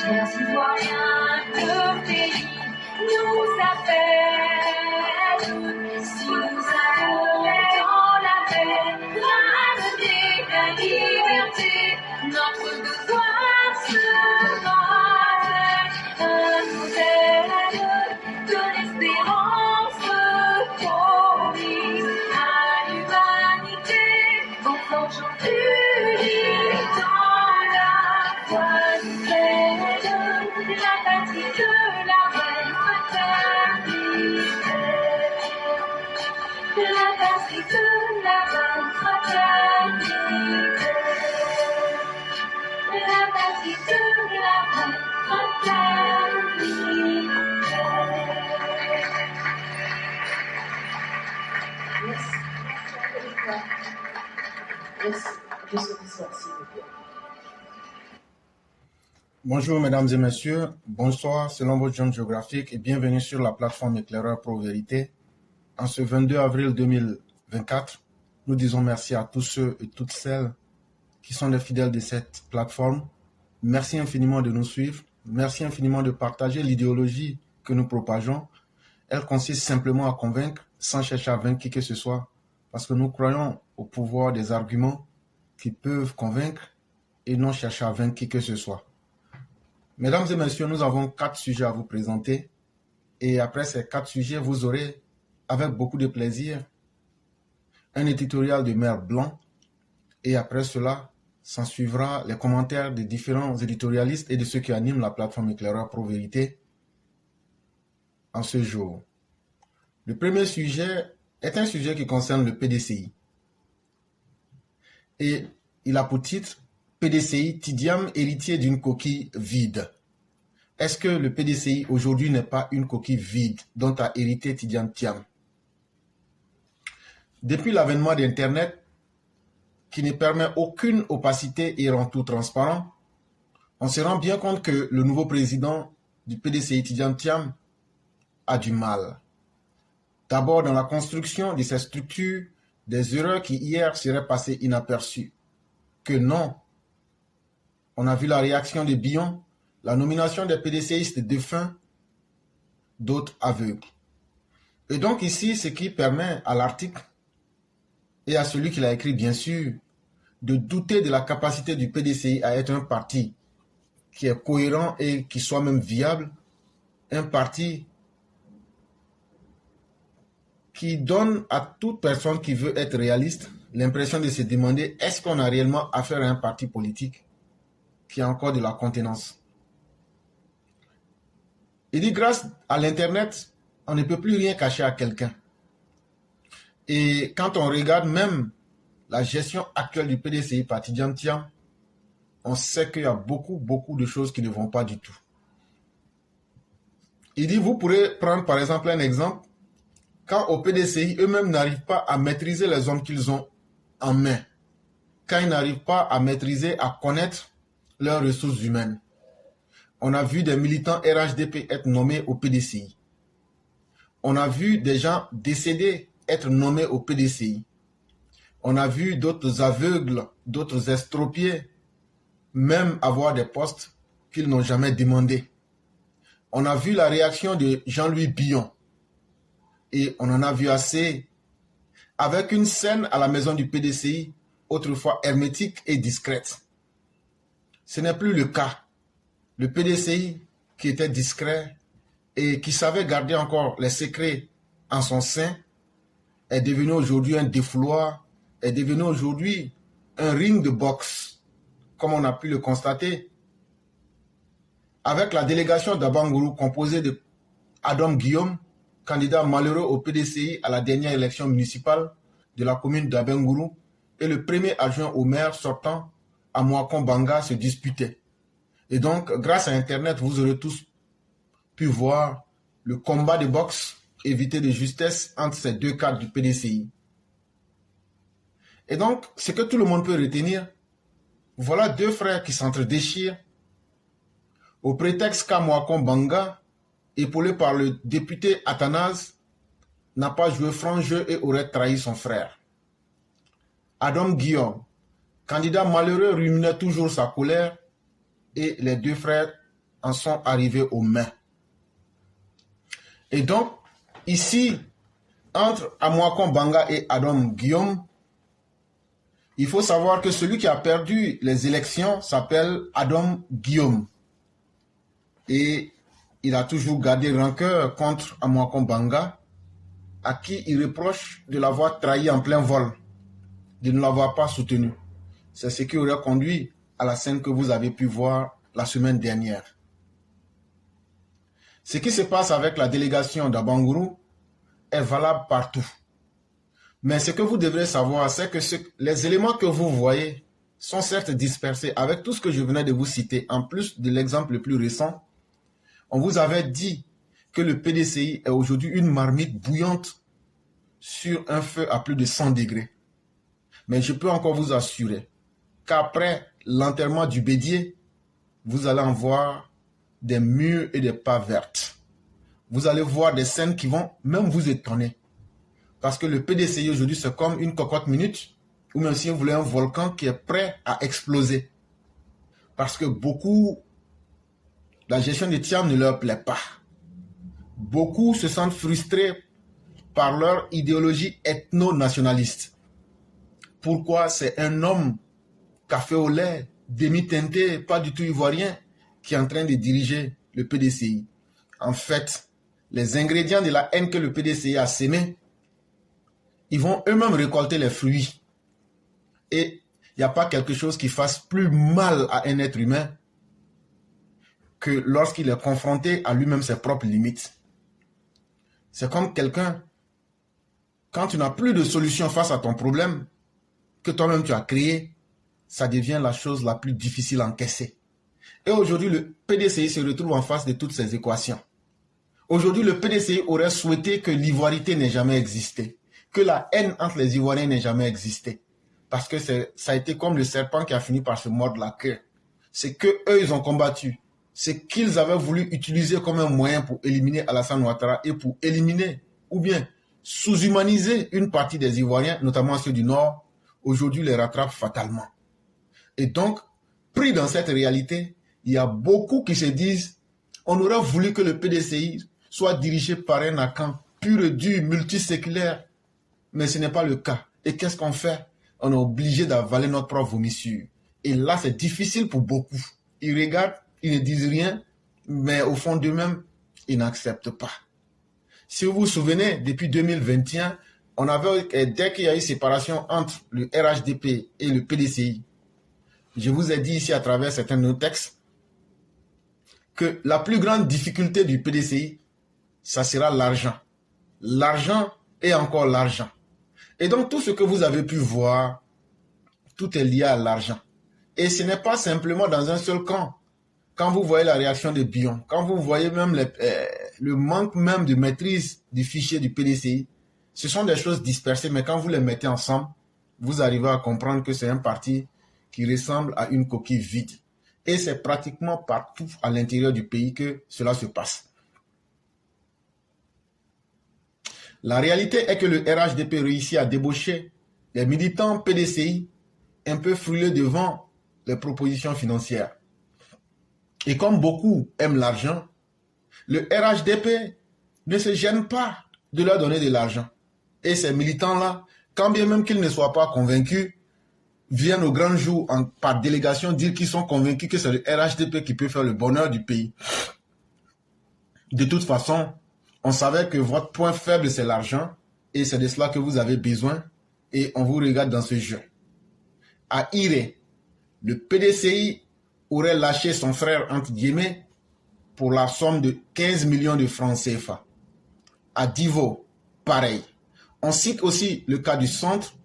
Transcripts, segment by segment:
Chers citoyens, le pays nous appelle. Si nous avons dans la paix, ramener la liberté, notre devoir sera un modèle de l'espérance promise à l'humanité, en forgeant unis dans la voie nouvelle, la patrie de la reine fraternité. La patrie de la reine fraternité. La patrie de la reine fraternité. Merci. Juste ça, s'il vous plaît. Bonjour mesdames et messieurs, bonsoir selon votre zone géographique et bienvenue sur la plateforme Éclaireur Pro Vérité. En ce 22 avril 2024, nous disons merci à tous ceux et toutes celles qui sont les fidèles de cette plateforme. Merci infiniment de nous suivre, merci infiniment de partager l'idéologie que nous propageons. Elle consiste simplement à convaincre sans chercher à vaincre qui que ce soit, parce que nous croyons au pouvoir des arguments qui peuvent convaincre et non chercher à vaincre qui que ce soit. Mesdames et messieurs, nous avons 4 sujets à vous présenter et après ces 4 sujets, vous aurez, avec beaucoup de plaisir, un éditorial de Mère Blanc et après cela, s'en suivra les commentaires des différents éditorialistes et de ceux qui animent la plateforme Éclaireur Pro Vérité en ce jour. Le premier sujet est un sujet qui concerne le PDCI et il a pour titre PDCI, Tidiam, héritier d'une coquille vide. Est-ce que le PDCI aujourd'hui n'est pas une coquille vide dont a hérité Tidiam Thiam? Depuis l'avènement d'Internet, qui ne permet aucune opacité et rend tout transparent, on se rend bien compte que le nouveau président du PDCI, Tidiam Thiam, a du mal. D'abord dans la construction de ces structures, des erreurs qui hier seraient passées inaperçues. Que non. On a vu la réaction de Billon, la nomination des PDCistes défunts, d'autres aveugles. Et donc ici, ce qui permet à l'article et à celui qui l'a écrit, bien sûr, de douter de la capacité du PDCI à être un parti qui est cohérent et qui soit même viable, un parti qui donne à toute personne qui veut être réaliste l'impression de se demander est-ce qu'on a réellement affaire à un parti politique qui a encore de la contenance. Il dit grâce à l'Internet, on ne peut plus rien cacher à quelqu'un. Et quand on regarde même la gestion actuelle du PDCI par Tidiam Thiam, on sait qu'il y a beaucoup de choses qui ne vont pas du tout. Il dit, vous pourrez prendre par exemple un exemple, quand au PDCI, eux-mêmes n'arrivent pas à maîtriser les hommes qu'ils ont en main, quand ils n'arrivent pas à maîtriser, à connaître leurs ressources humaines. On a vu des militants RHDP être nommés au PDCI. On a vu des gens décédés être nommés au PDCI. On a vu d'autres aveugles, d'autres estropiés, même avoir des postes qu'ils n'ont jamais demandés. On a vu la réaction de Jean-Louis Billon. Et on en a vu assez avec une scène à la maison du PDCI, autrefois hermétique et discrète. Ce n'est plus le cas. Le PDCI, qui était discret et qui savait garder encore les secrets en son sein, est devenu aujourd'hui un défouloir, est devenu aujourd'hui un ring de boxe, comme on a pu le constater, avec la délégation d'Abangourou composée de Adam Guillaume, candidat malheureux au PDCI à la dernière élection municipale de la commune d'Abangourou, et le premier adjoint au maire sortant, Amoakon Banga, se disputait. Et donc, grâce à Internet, vous aurez tous pu voir le combat de boxe évité de justesse entre ces deux cadres du PDCI. Et donc, ce que tout le monde peut retenir, voilà deux frères qui s'entre-déchirent au prétexte qu'Amoakon Banga, épaulé par le député Athanase, n'a pas joué franc jeu et aurait trahi son frère. Adam Guillaume, candidat malheureux, ruminait toujours sa colère et les deux frères en sont arrivés aux mains. Et donc, ici, entre Amoakon Banga et Adam Guillaume, il faut savoir que celui qui a perdu les élections s'appelle Adam Guillaume. Et il a toujours gardé rancœur contre Amoakon Banga, à qui il reproche de l'avoir trahi en plein vol, de ne l'avoir pas soutenu. C'est ce qui aurait conduit à la scène que vous avez pu voir la semaine dernière. Ce qui se passe avec la délégation d'Abangourou est valable partout. Mais ce que vous devrez savoir, c'est que les éléments que vous voyez sont certes dispersés avec tout ce que je venais de vous citer, en plus de l'exemple le plus récent. On vous avait dit que le PDCI est aujourd'hui une marmite bouillante sur un feu à plus de 100 degrés. Mais je peux encore vous assurer qu'après l'enterrement du Bédier, vous allez en voir des murs et des pas vertes. Vous allez voir des scènes qui vont même vous étonner. Parce que le PDCI aujourd'hui, c'est comme une cocotte minute, ou même si vous voulez un volcan qui est prêt à exploser. Parce que beaucoup, la gestion de Thiam ne leur plaît pas. Beaucoup se sentent frustrés par leur idéologie ethno-nationaliste. Pourquoi c'est un homme café au lait, demi-teinté, pas du tout ivoirien, qui est en train de diriger le PDCI. En fait, les ingrédients de la haine que le PDCI a sémés, ils vont eux-mêmes récolter les fruits. Et il n'y a pas quelque chose qui fasse plus mal à un être humain que lorsqu'il est confronté à lui-même ses propres limites. C'est comme quelqu'un, quand tu n'as plus de solution face à ton problème, que toi-même tu as créé, ça devient la chose la plus difficile à encaisser. Et aujourd'hui, le PDCI se retrouve en face de toutes ces équations. Aujourd'hui, le PDCI aurait souhaité que l'ivoirité n'ait jamais existé, que la haine entre les Ivoiriens n'ait jamais existé. Parce que ça a été comme le serpent qui a fini par se mordre la queue. C'est qu'eux, ils ont combattu. C'est qu'ils avaient voulu utiliser comme un moyen pour éliminer Alassane Ouattara et pour éliminer, ou bien sous-humaniser une partie des Ivoiriens, notamment ceux du Nord, aujourd'hui les rattrapent fatalement. Et donc, pris dans cette réalité, il y a beaucoup qui se disent on aurait voulu que le PDCI soit dirigé par un Akan pur et dur, multiséculaire, mais ce n'est pas le cas. Et qu'est-ce qu'on fait? On est obligé d'avaler notre propre vomissure. Et là, c'est difficile pour beaucoup. Ils regardent, ils ne disent rien, mais au fond d'eux-mêmes, ils n'acceptent pas. Si vous vous souvenez, depuis 2021, on avait, dès qu'il y a eu séparation entre le RHDP et le PDCI, je vous ai dit ici à travers certains de nos textes que la plus grande difficulté du PDCI, ça sera l'argent. L'argent et encore l'argent. Et donc tout ce que vous avez pu voir, tout est lié à l'argent. Et ce n'est pas simplement dans un seul camp. Quand vous voyez la réaction de Bion, quand vous voyez même le manque même de maîtrise du fichier du PDCI, ce sont des choses dispersées, mais quand vous les mettez ensemble, vous arrivez à comprendre que c'est un parti qui ressemble à une coquille vide. Et c'est pratiquement partout à l'intérieur du pays que cela se passe. La réalité est que le RHDP réussit à débaucher les militants PDCI un peu frileux devant les propositions financières. Et comme beaucoup aiment l'argent, le RHDP ne se gêne pas de leur donner de l'argent. Et ces militants-là, quand bien même qu'ils ne soient pas convaincus, viennent au grand jour par délégation dire qu'ils sont convaincus que c'est le RHDP qui peut faire le bonheur du pays. De toute façon, on savait que votre point faible, c'est l'argent, et c'est de cela que vous avez besoin, et on vous regarde dans ce jeu. À Iré, le PDCI aurait lâché son frère, entre guillemets, pour la somme de 15 millions de francs CFA. À Divo, pareil. On cite aussi le cas du centre,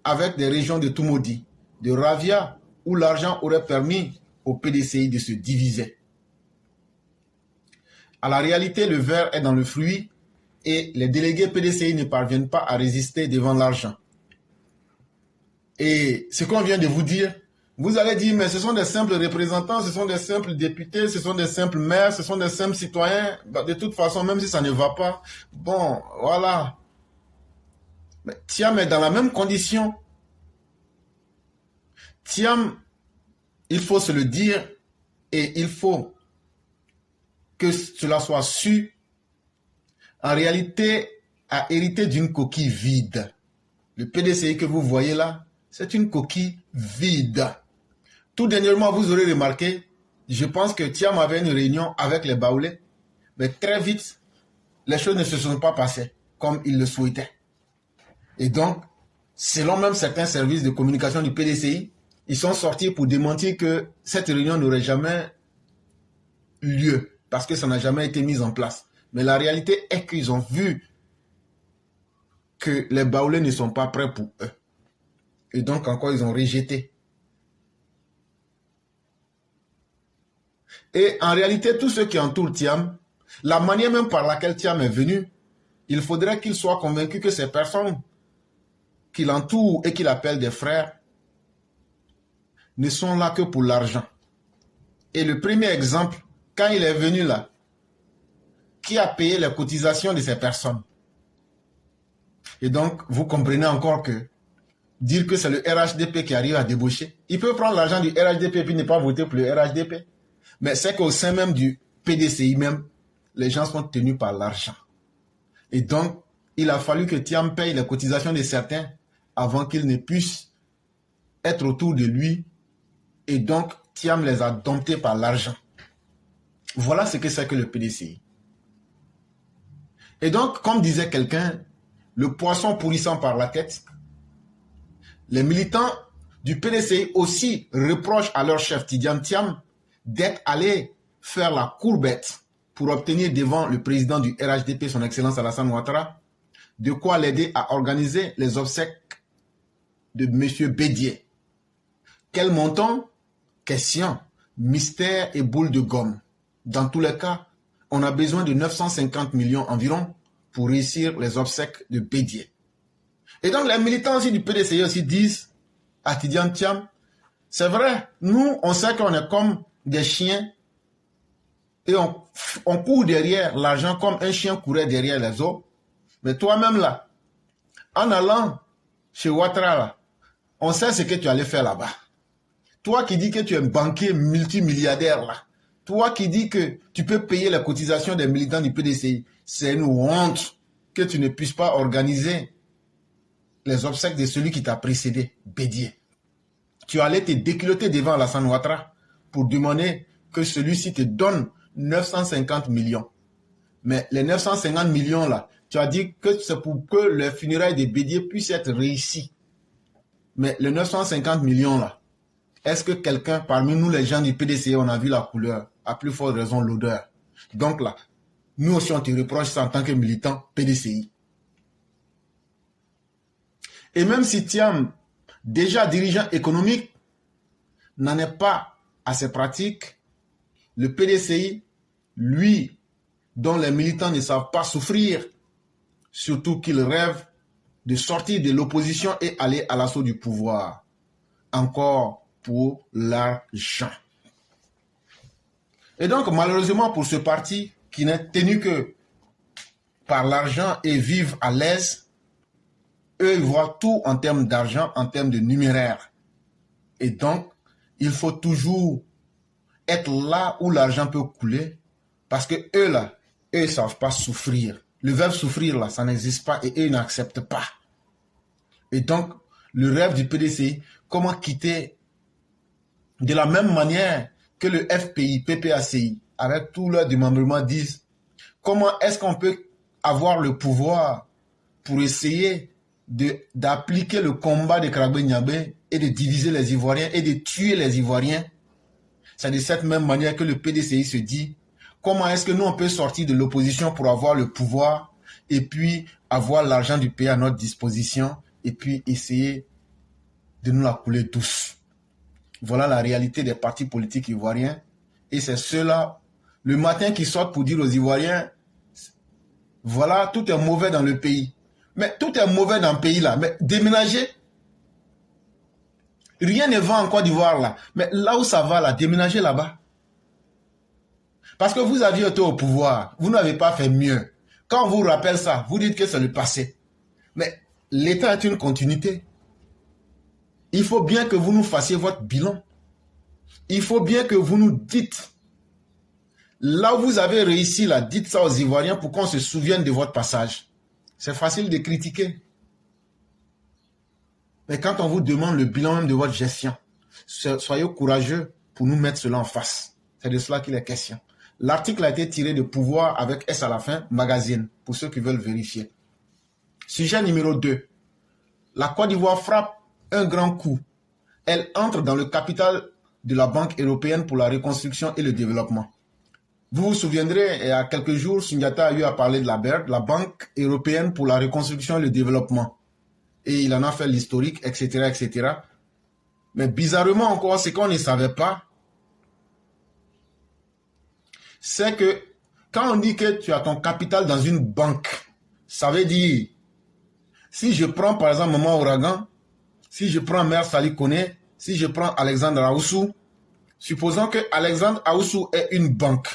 avec des régions de Toumoudi, de Ravia, où l'argent aurait permis au PDCI de se diviser. À la réalité, le verre est dans le fruit et les délégués PDCI ne parviennent pas à résister devant l'argent. Et ce qu'on vient de vous dire, vous allez dire, mais ce sont des simples représentants, ce sont des simples députés, ce sont des simples maires, ce sont des simples citoyens. De toute façon, même si ça ne va pas, bon, voilà. Mais Thiam est dans la même condition. Thiam, il faut se le dire et il faut que cela soit su, en réalité, a hérité d'une coquille vide. Le PDCI que vous voyez là, c'est une coquille vide. Tout dernièrement, vous aurez remarqué, je pense que Thiam avait une réunion avec les Baoulés, mais très vite, les choses ne se sont pas passées comme il le souhaitait. Et donc, selon même certains services de communication du PDCI, ils sont sortis pour démentir que cette réunion n'aurait jamais lieu, parce que ça n'a jamais été mis en place. Mais la réalité est qu'ils ont vu que les Baoulés ne sont pas prêts pour eux. Et donc encore, ils ont rejeté. Et en réalité, tous ceux qui entourent Thiam, la manière même par laquelle Thiam est venu, il faudrait qu'il soit convaincu que ces personnes qui l'entourent et qu'il appelle des frères ne sont là que pour l'argent. Et le premier exemple, quand il est venu là, qui a payé les cotisations de ces personnes? Et donc, vous comprenez encore que dire que c'est le RHDP qui arrive à débaucher, il peut prendre l'argent du RHDP et puis ne pas voter pour le RHDP. Mais c'est qu'au sein même du PDCI même, les gens sont tenus par l'argent. Et donc, il a fallu que Thiam paye les cotisations de certains avant qu'ils ne puissent être autour de lui. Et donc, Thiam les a domptés par l'argent. Voilà ce que c'est que le PDCI. Et donc, comme disait quelqu'un, le poisson pourrissant par la tête, les militants du PDCI aussi reprochent à leur chef Tidjane Thiam d'être allé faire la courbette pour obtenir devant le président du RHDP, son Excellence Alassane Ouattara, de quoi l'aider à organiser les obsèques de M. Bédié. Quel montant? Question, mystère et boule de gomme. Dans tous les cas, on a besoin de 950 millions environ pour réussir les obsèques de Bédié. Et donc les militants aussi du PDCI aussi disent à Tidjane Thiam, c'est vrai, nous on sait qu'on est comme des chiens et on court derrière l'argent comme un chien courait derrière les autres. Mais toi-même là, en allant chez Ouattara là, on sait ce que tu allais faire là-bas. Toi qui dis que tu es un banquier multimilliardaire là, toi qui dis que tu peux payer les cotisations des militants du PDCI, c'est une honte que tu ne puisses pas organiser les obsèques de celui qui t'a précédé, Bédié. Tu allais te déculotter devant Alassane Ouattara pour demander que celui-ci te donne 950 millions. Mais les 950 millions là, tu as dit que c'est pour que les funérailles de Bédié puissent être réussies. Mais les 950 millions là, est-ce que quelqu'un parmi nous les gens du PDCI, on a vu la couleur, à plus forte raison l'odeur? Donc là, nous aussi on te reproche ça en tant que militant PDCI. Et même si Thiam, déjà dirigeant économique, n'en est pas à ses pratiques, le PDCI, lui, dont les militants ne savent pas souffrir, surtout qu'il rêve de sortir de l'opposition et aller à l'assaut du pouvoir. Encore pour l'argent. Et donc, malheureusement pour ce parti qui n'est tenu que par l'argent et vivent à l'aise, eux, ils voient tout en termes d'argent, en termes de numéraire. Et donc, il faut toujours être là où l'argent peut couler, parce que eux, là, eux, ils ne savent pas souffrir. Le verbe souffrir, là, ça n'existe pas et eux, ils n'acceptent pas. Et donc, le rêve du PDCI, comment quitter de la même manière que le FPI, PPACI, avec tout leur démembrement, disent comment est-ce qu'on peut avoir le pouvoir pour essayer d'appliquer le combat de Krabbe Niabe et de diviser les Ivoiriens et de tuer les Ivoiriens. C'est de cette même manière que le PDCI se dit comment est-ce que nous on peut sortir de l'opposition pour avoir le pouvoir et puis avoir l'argent du pays à notre disposition et puis essayer de nous la couler douce. Voilà la réalité des partis politiques ivoiriens. Et c'est ceux-là, le matin, qui sortent pour dire aux Ivoiriens, voilà, tout est mauvais dans le pays. Mais tout est mauvais dans le pays là. Mais déménager, rien ne va en Côte d'Ivoire là. Mais là où ça va là, déménager là-bas. Parce que vous aviez été au pouvoir, vous n'avez pas fait mieux. Quand on vous rappelle ça, vous dites que c'est le passé. Mais l'État est une continuité. Il faut bien que vous nous fassiez votre bilan. Il faut bien que vous nous dites Là où vous avez réussi, là, dites ça aux Ivoiriens pour qu'on se souvienne de votre passage. C'est facile de critiquer. Mais quand on vous demande le bilan même de votre gestion, soyez courageux pour nous mettre cela en face. C'est de cela qu'il est question. L'article a été tiré de Pouvoir avec S à la fin, magazine, pour ceux qui veulent vérifier. Sujet numéro 2. La Côte d'Ivoire frappe un grand coup. Elle entre dans le capital de la Banque européenne pour la reconstruction et le développement. Vous vous souviendrez, il y a quelques jours, Sundiata a eu à parler de la BERD, la Banque européenne pour la reconstruction et le développement. Et il en a fait l'historique, etc., etc. Mais bizarrement encore, ce qu'on ne savait pas, c'est que quand on dit que tu as ton capital dans une banque, ça veut dire, si je prends par exemple Maman Ouragan, si je prends Mère Sali Kone, si je prends Alexandre Aoussou, supposons que Alexandre Aoussou est une banque.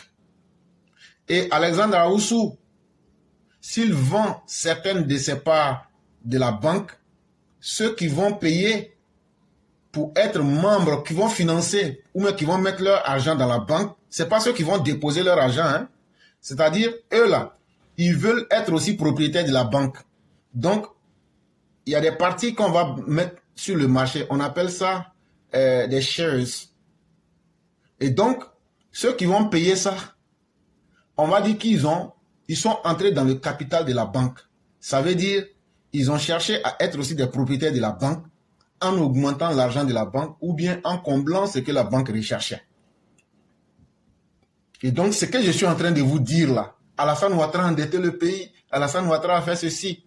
Et Alexandre Aoussou, s'il vend certaines de ses parts de la banque, ceux qui vont payer pour être membres, qui vont financer ou même qui vont mettre leur argent dans la banque, ce n'est pas ceux qui vont déposer leur argent. Hein? C'est-à-dire, eux là, ils veulent être aussi propriétaires de la banque. Donc, il y a des parties qu'on va mettre sur le marché. On appelle ça des shares. Et donc, ceux qui vont payer ça, on va dire qu'ils sont entrés dans le capital de la banque. Ça veut dire ils ont cherché à être aussi des propriétaires de la banque en augmentant l'argent de la banque ou bien en comblant ce que la banque recherchait. Et donc, ce que je suis en train de vous dire là, Alassane Ouattara a endetté le pays, Alassane Ouattara a fait ceci.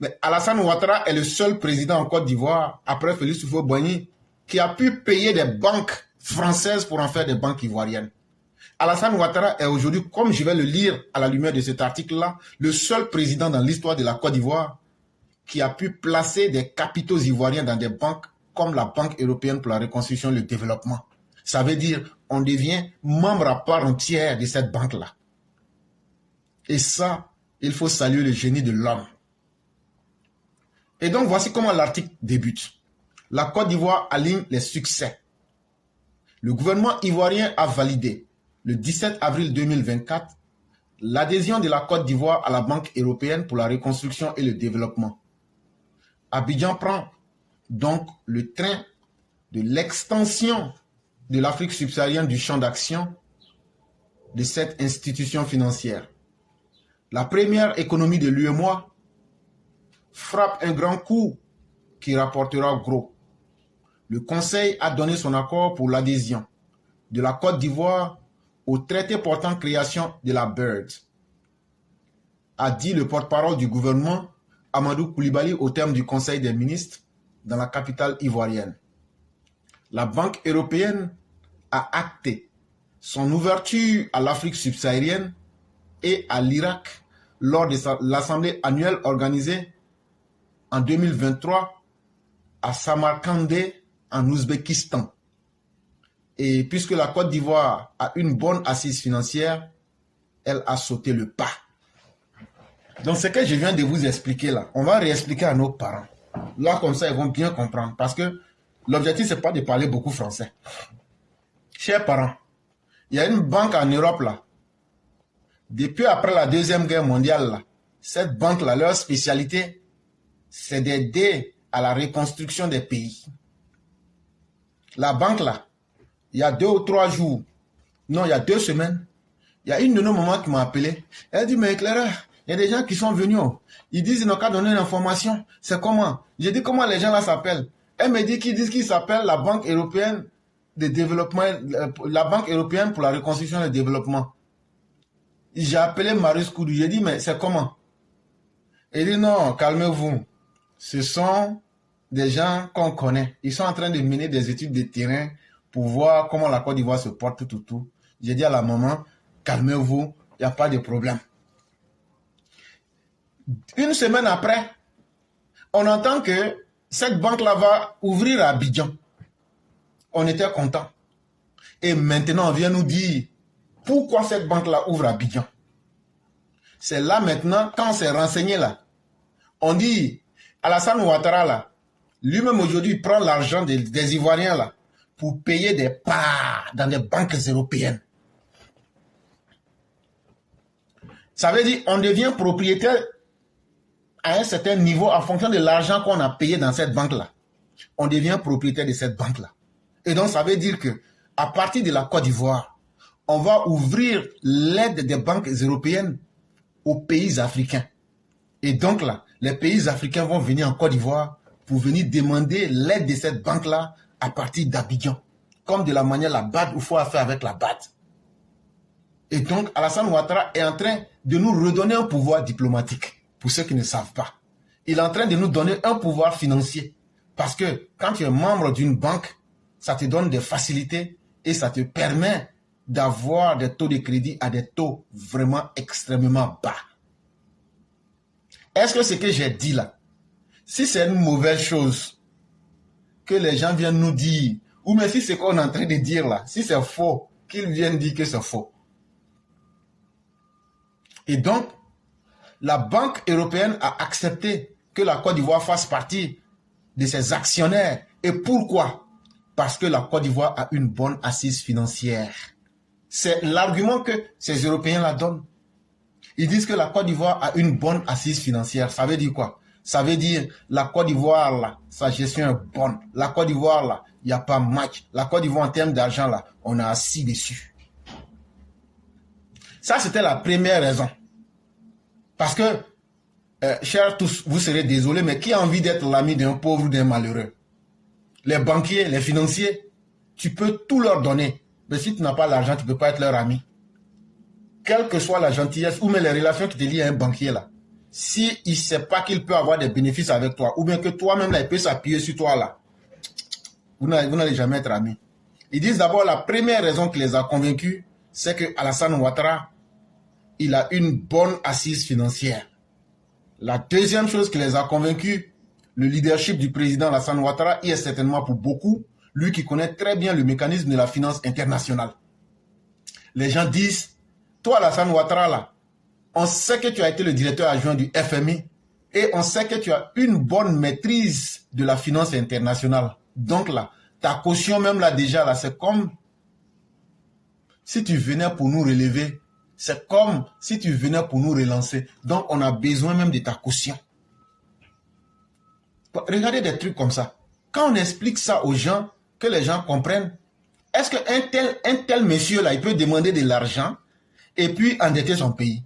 Mais Alassane Ouattara est le seul président en Côte d'Ivoire, après Félix Houphouët-Boigny, qui a pu payer des banques françaises pour en faire des banques ivoiriennes. Alassane Ouattara est aujourd'hui, comme je vais le lire à la lumière de cet article-là, le seul président dans l'histoire de la Côte d'Ivoire qui a pu placer des capitaux ivoiriens dans des banques comme la Banque européenne pour la reconstruction et le développement. Ça veut dire on devient membre à part entière de cette banque-là. Et ça, il faut saluer le génie de l'homme. Et donc, voici comment l'article débute. La Côte d'Ivoire aligne les succès. Le gouvernement ivoirien a validé, le 17 avril 2024, l'adhésion de la Côte d'Ivoire à la Banque européenne pour la reconstruction et le développement. Abidjan prend donc le train de l'extension de l'Afrique subsaharienne du champ d'action de cette institution financière. La première économie de l'UEMOA frappe un grand coup qui rapportera gros. Le Conseil a donné son accord pour l'adhésion de la Côte d'Ivoire au traité portant création de la BERD, a dit le porte-parole du gouvernement Amadou Koulibaly au terme du Conseil des ministres dans la capitale ivoirienne. La Banque européenne a acté son ouverture à l'Afrique subsaharienne et à l'Irak lors de l'assemblée annuelle organisée en 2023 à Samarkandé en Ouzbékistan. Et puisque la Côte d'Ivoire a une bonne assise financière, elle a sauté le pas. Donc ce que je viens de vous expliquer là, on va réexpliquer à nos parents. Là comme ça, ils vont bien comprendre. Parce que l'objectif, ce n'est pas de parler beaucoup français. Chers parents, il y a une banque en Europe là. Depuis après la Deuxième Guerre mondiale là, cette banque là, leur spécialité, c'est d'aider à la reconstruction des pays. La banque là, il y a 2 ou 3 jours, non, il y a 2 semaines, il y a une de nos mamans qui m'a appelé. Elle dit, mais éclaireur, il y a des gens qui sont venus. Ils disent, ils n'ont qu'à donner l'information. C'est comment? J'ai dit, comment les gens là s'appellent? Elle me dit qu'ils disent qu'ils s'appellent la Banque européenne de développement, la Banque européenne pour la reconstruction et le développement. J'ai appelé Marius Koudou. J'ai dit, mais c'est comment? Elle dit, non, calmez-vous. Ce sont des gens qu'on connaît. Ils sont en train de mener des études de terrain pour voir comment la Côte d'Ivoire se porte tout. J'ai dit à la maman, calmez-vous, il n'y a pas de problème. Une semaine après, on entend que cette banque-là va ouvrir à Abidjan. On était content. Et maintenant, on vient nous dire pourquoi cette banque-là ouvre à Abidjan. C'est là maintenant, quand on s'est renseigné là, on dit, Alassane Ouattara là, lui-même aujourd'hui prend l'argent des Ivoiriens là, pour payer des parts dans des banques européennes. Ça veut dire qu'on devient propriétaire à un certain niveau en fonction de l'argent qu'on a payé dans cette banque-là. On devient propriétaire de cette banque-là. Et donc, ça veut dire que à partir de la Côte d'Ivoire, on va ouvrir l'aide des banques européennes aux pays africains. Et donc là, les pays africains vont venir en Côte d'Ivoire pour venir demander l'aide de cette banque-là à partir d'Abidjan. Comme de la manière la BAD, il faut faire avec la BAD. Et donc, Alassane Ouattara est en train de nous redonner un pouvoir diplomatique, pour ceux qui ne savent pas. Il est en train de nous donner un pouvoir financier. Parce que quand tu es membre d'une banque, ça te donne des facilités et ça te permet d'avoir des taux de crédit à des taux vraiment extrêmement bas. Est-ce que ce que j'ai dit là, si c'est une mauvaise chose que les gens viennent nous dire, ou même si ce qu'on est en train de dire là, si c'est faux, qu'ils viennent dire que c'est faux. Et donc, la Banque européenne a accepté que la Côte d'Ivoire fasse partie de ses actionnaires. Et pourquoi? Parce que la Côte d'Ivoire a une bonne assise financière. C'est l'argument que ces Européens la donnent. Ils disent que la Côte d'Ivoire a une bonne assise financière. Ça veut dire quoi? Ça veut dire la Côte d'Ivoire, là, sa gestion est bonne. La Côte d'Ivoire, là, il n'y a pas match. La Côte d'Ivoire, en termes d'argent, là, on a assis dessus. Ça, c'était la première raison. Parce que, chers tous, vous serez désolés, mais qui a envie d'être l'ami d'un pauvre ou d'un malheureux? Les banquiers, les financiers, tu peux tout leur donner. Mais si tu n'as pas l'argent, tu ne peux pas être leur ami. Quelle que soit la gentillesse ou même les relations qui te lient à un banquier là, si il ne sait pas qu'il peut avoir des bénéfices avec toi, ou bien que toi-même là, il peut s'appuyer sur toi là, vous n'allez jamais être amis. Ils disent d'abord la première raison qui les a convaincus, c'est que Alassane Ouattara, il a une bonne assise financière. La deuxième chose qui les a convaincus, le leadership du président Alassane Ouattara, il est certainement pour beaucoup, lui qui connaît très bien le mécanisme de la finance internationale. Les gens disent, toi Alassane Ouattara là, on sait que tu as été le directeur adjoint du FMI et on sait que tu as une bonne maîtrise de la finance internationale. Donc là, ta caution même là déjà là, c'est comme si tu venais pour nous relever, c'est comme si tu venais pour nous relancer. Donc on a besoin même de ta caution. Regardez des trucs comme ça. Quand on explique ça aux gens, que les gens comprennent, est-ce qu'un tel monsieur là, il peut demander de l'argent et puis endetter son pays?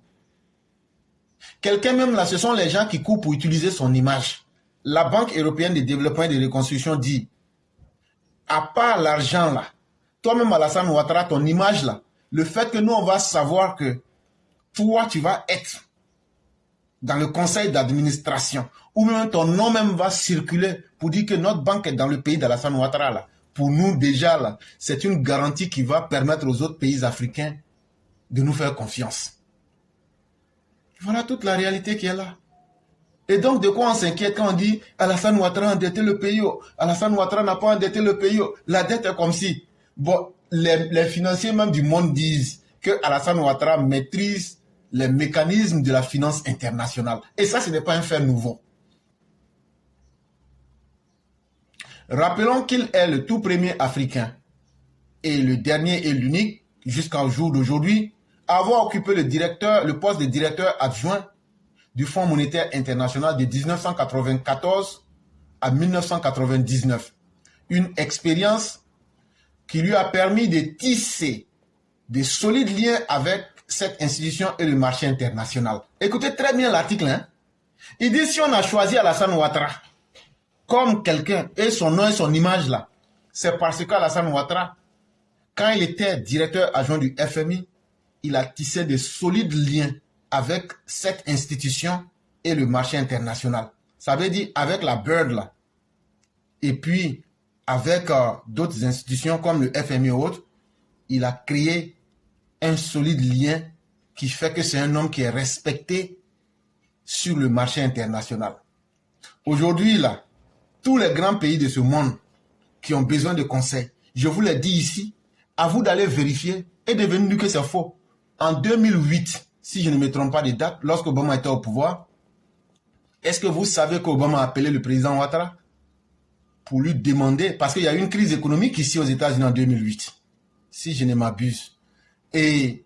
Quelqu'un même là, ce sont les gens qui courent pour utiliser son image. La Banque européenne de développement et de reconstruction dit, à part l'argent là, toi-même Alassane Ouattara, ton image là, le fait que nous on va savoir que toi tu vas être dans le conseil d'administration, ou même ton nom même va circuler pour dire que notre banque est dans le pays d'Alassane Ouattara là. Pour nous déjà là, c'est une garantie qui va permettre aux autres pays africains de nous faire confiance. Voilà toute la réalité qui est là. Et donc, de quoi on s'inquiète quand on dit Alassane Ouattara a endetté le pays? Alassane Ouattara n'a pas endetté le pays. La dette est comme si. Bon, les financiers même du monde disent que Alassane Ouattara maîtrise les mécanismes de la finance internationale. Et ça, ce n'est pas un fait nouveau. Rappelons qu'il est le tout premier Africain et le dernier et l'unique, jusqu'au jour d'aujourd'hui, à avoir occupé le poste de directeur adjoint du Fonds monétaire international de 1994 à 1999. Une expérience qui lui a permis de tisser de solides liens avec cette institution et le marché international. Écoutez très bien l'article. Hein? Il dit si on a choisi Alassane Ouattara comme quelqu'un et son nom et son image là, c'est parce qu'Alassane Ouattara, quand il était directeur adjoint du FMI, il a tissé de solides liens avec cette institution et le marché international. Ça veut dire avec la Bird là, et puis avec d'autres institutions comme le FMI ou autres, il a créé un solide lien qui fait que c'est un homme qui est respecté sur le marché international. Aujourd'hui là, tous les grands pays de ce monde qui ont besoin de conseils, je vous l'ai dit ici, à vous d'aller vérifier et de venir dire que c'est faux. En 2008, si je ne me trompe pas de date, lorsque Obama était au pouvoir, est-ce que vous savez qu'Obama a appelé le président Ouattara pour lui demander, parce qu'il y a eu une crise économique ici aux États-Unis en 2008, si je ne m'abuse. Et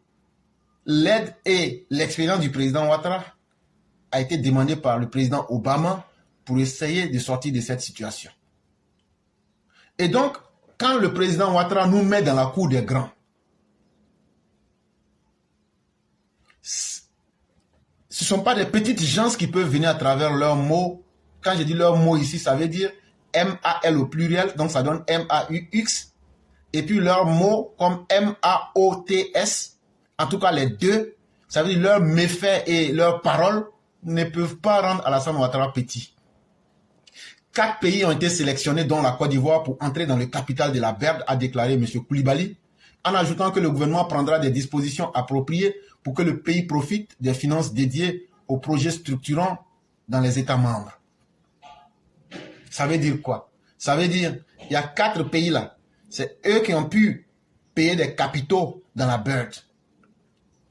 l'aide et l'expérience du président Ouattara a été demandée par le président Obama pour essayer de sortir de cette situation. Et donc, quand le président Ouattara nous met dans la cour des grands, ce ne sont pas des petites gens qui peuvent venir à travers leurs mots. Quand je dis leurs mots ici, ça veut dire M-A-L au pluriel, donc ça donne M-A-U-X. Et puis leurs mots comme M-A-O-T-S, en tout cas les deux, ça veut dire leurs méfaits et leurs paroles ne peuvent pas rendre Alassane Ouattara petit. 4 pays ont été sélectionnés, dont la Côte d'Ivoire, pour entrer dans le capital de la BERD, a déclaré M. Koulibaly, en ajoutant que le gouvernement prendra des dispositions appropriées pour que le pays profite des finances dédiées aux projets structurants dans les États membres. Ça veut dire quoi? Ça veut dire il y a 4 pays là. C'est eux qui ont pu payer des capitaux dans la BERD.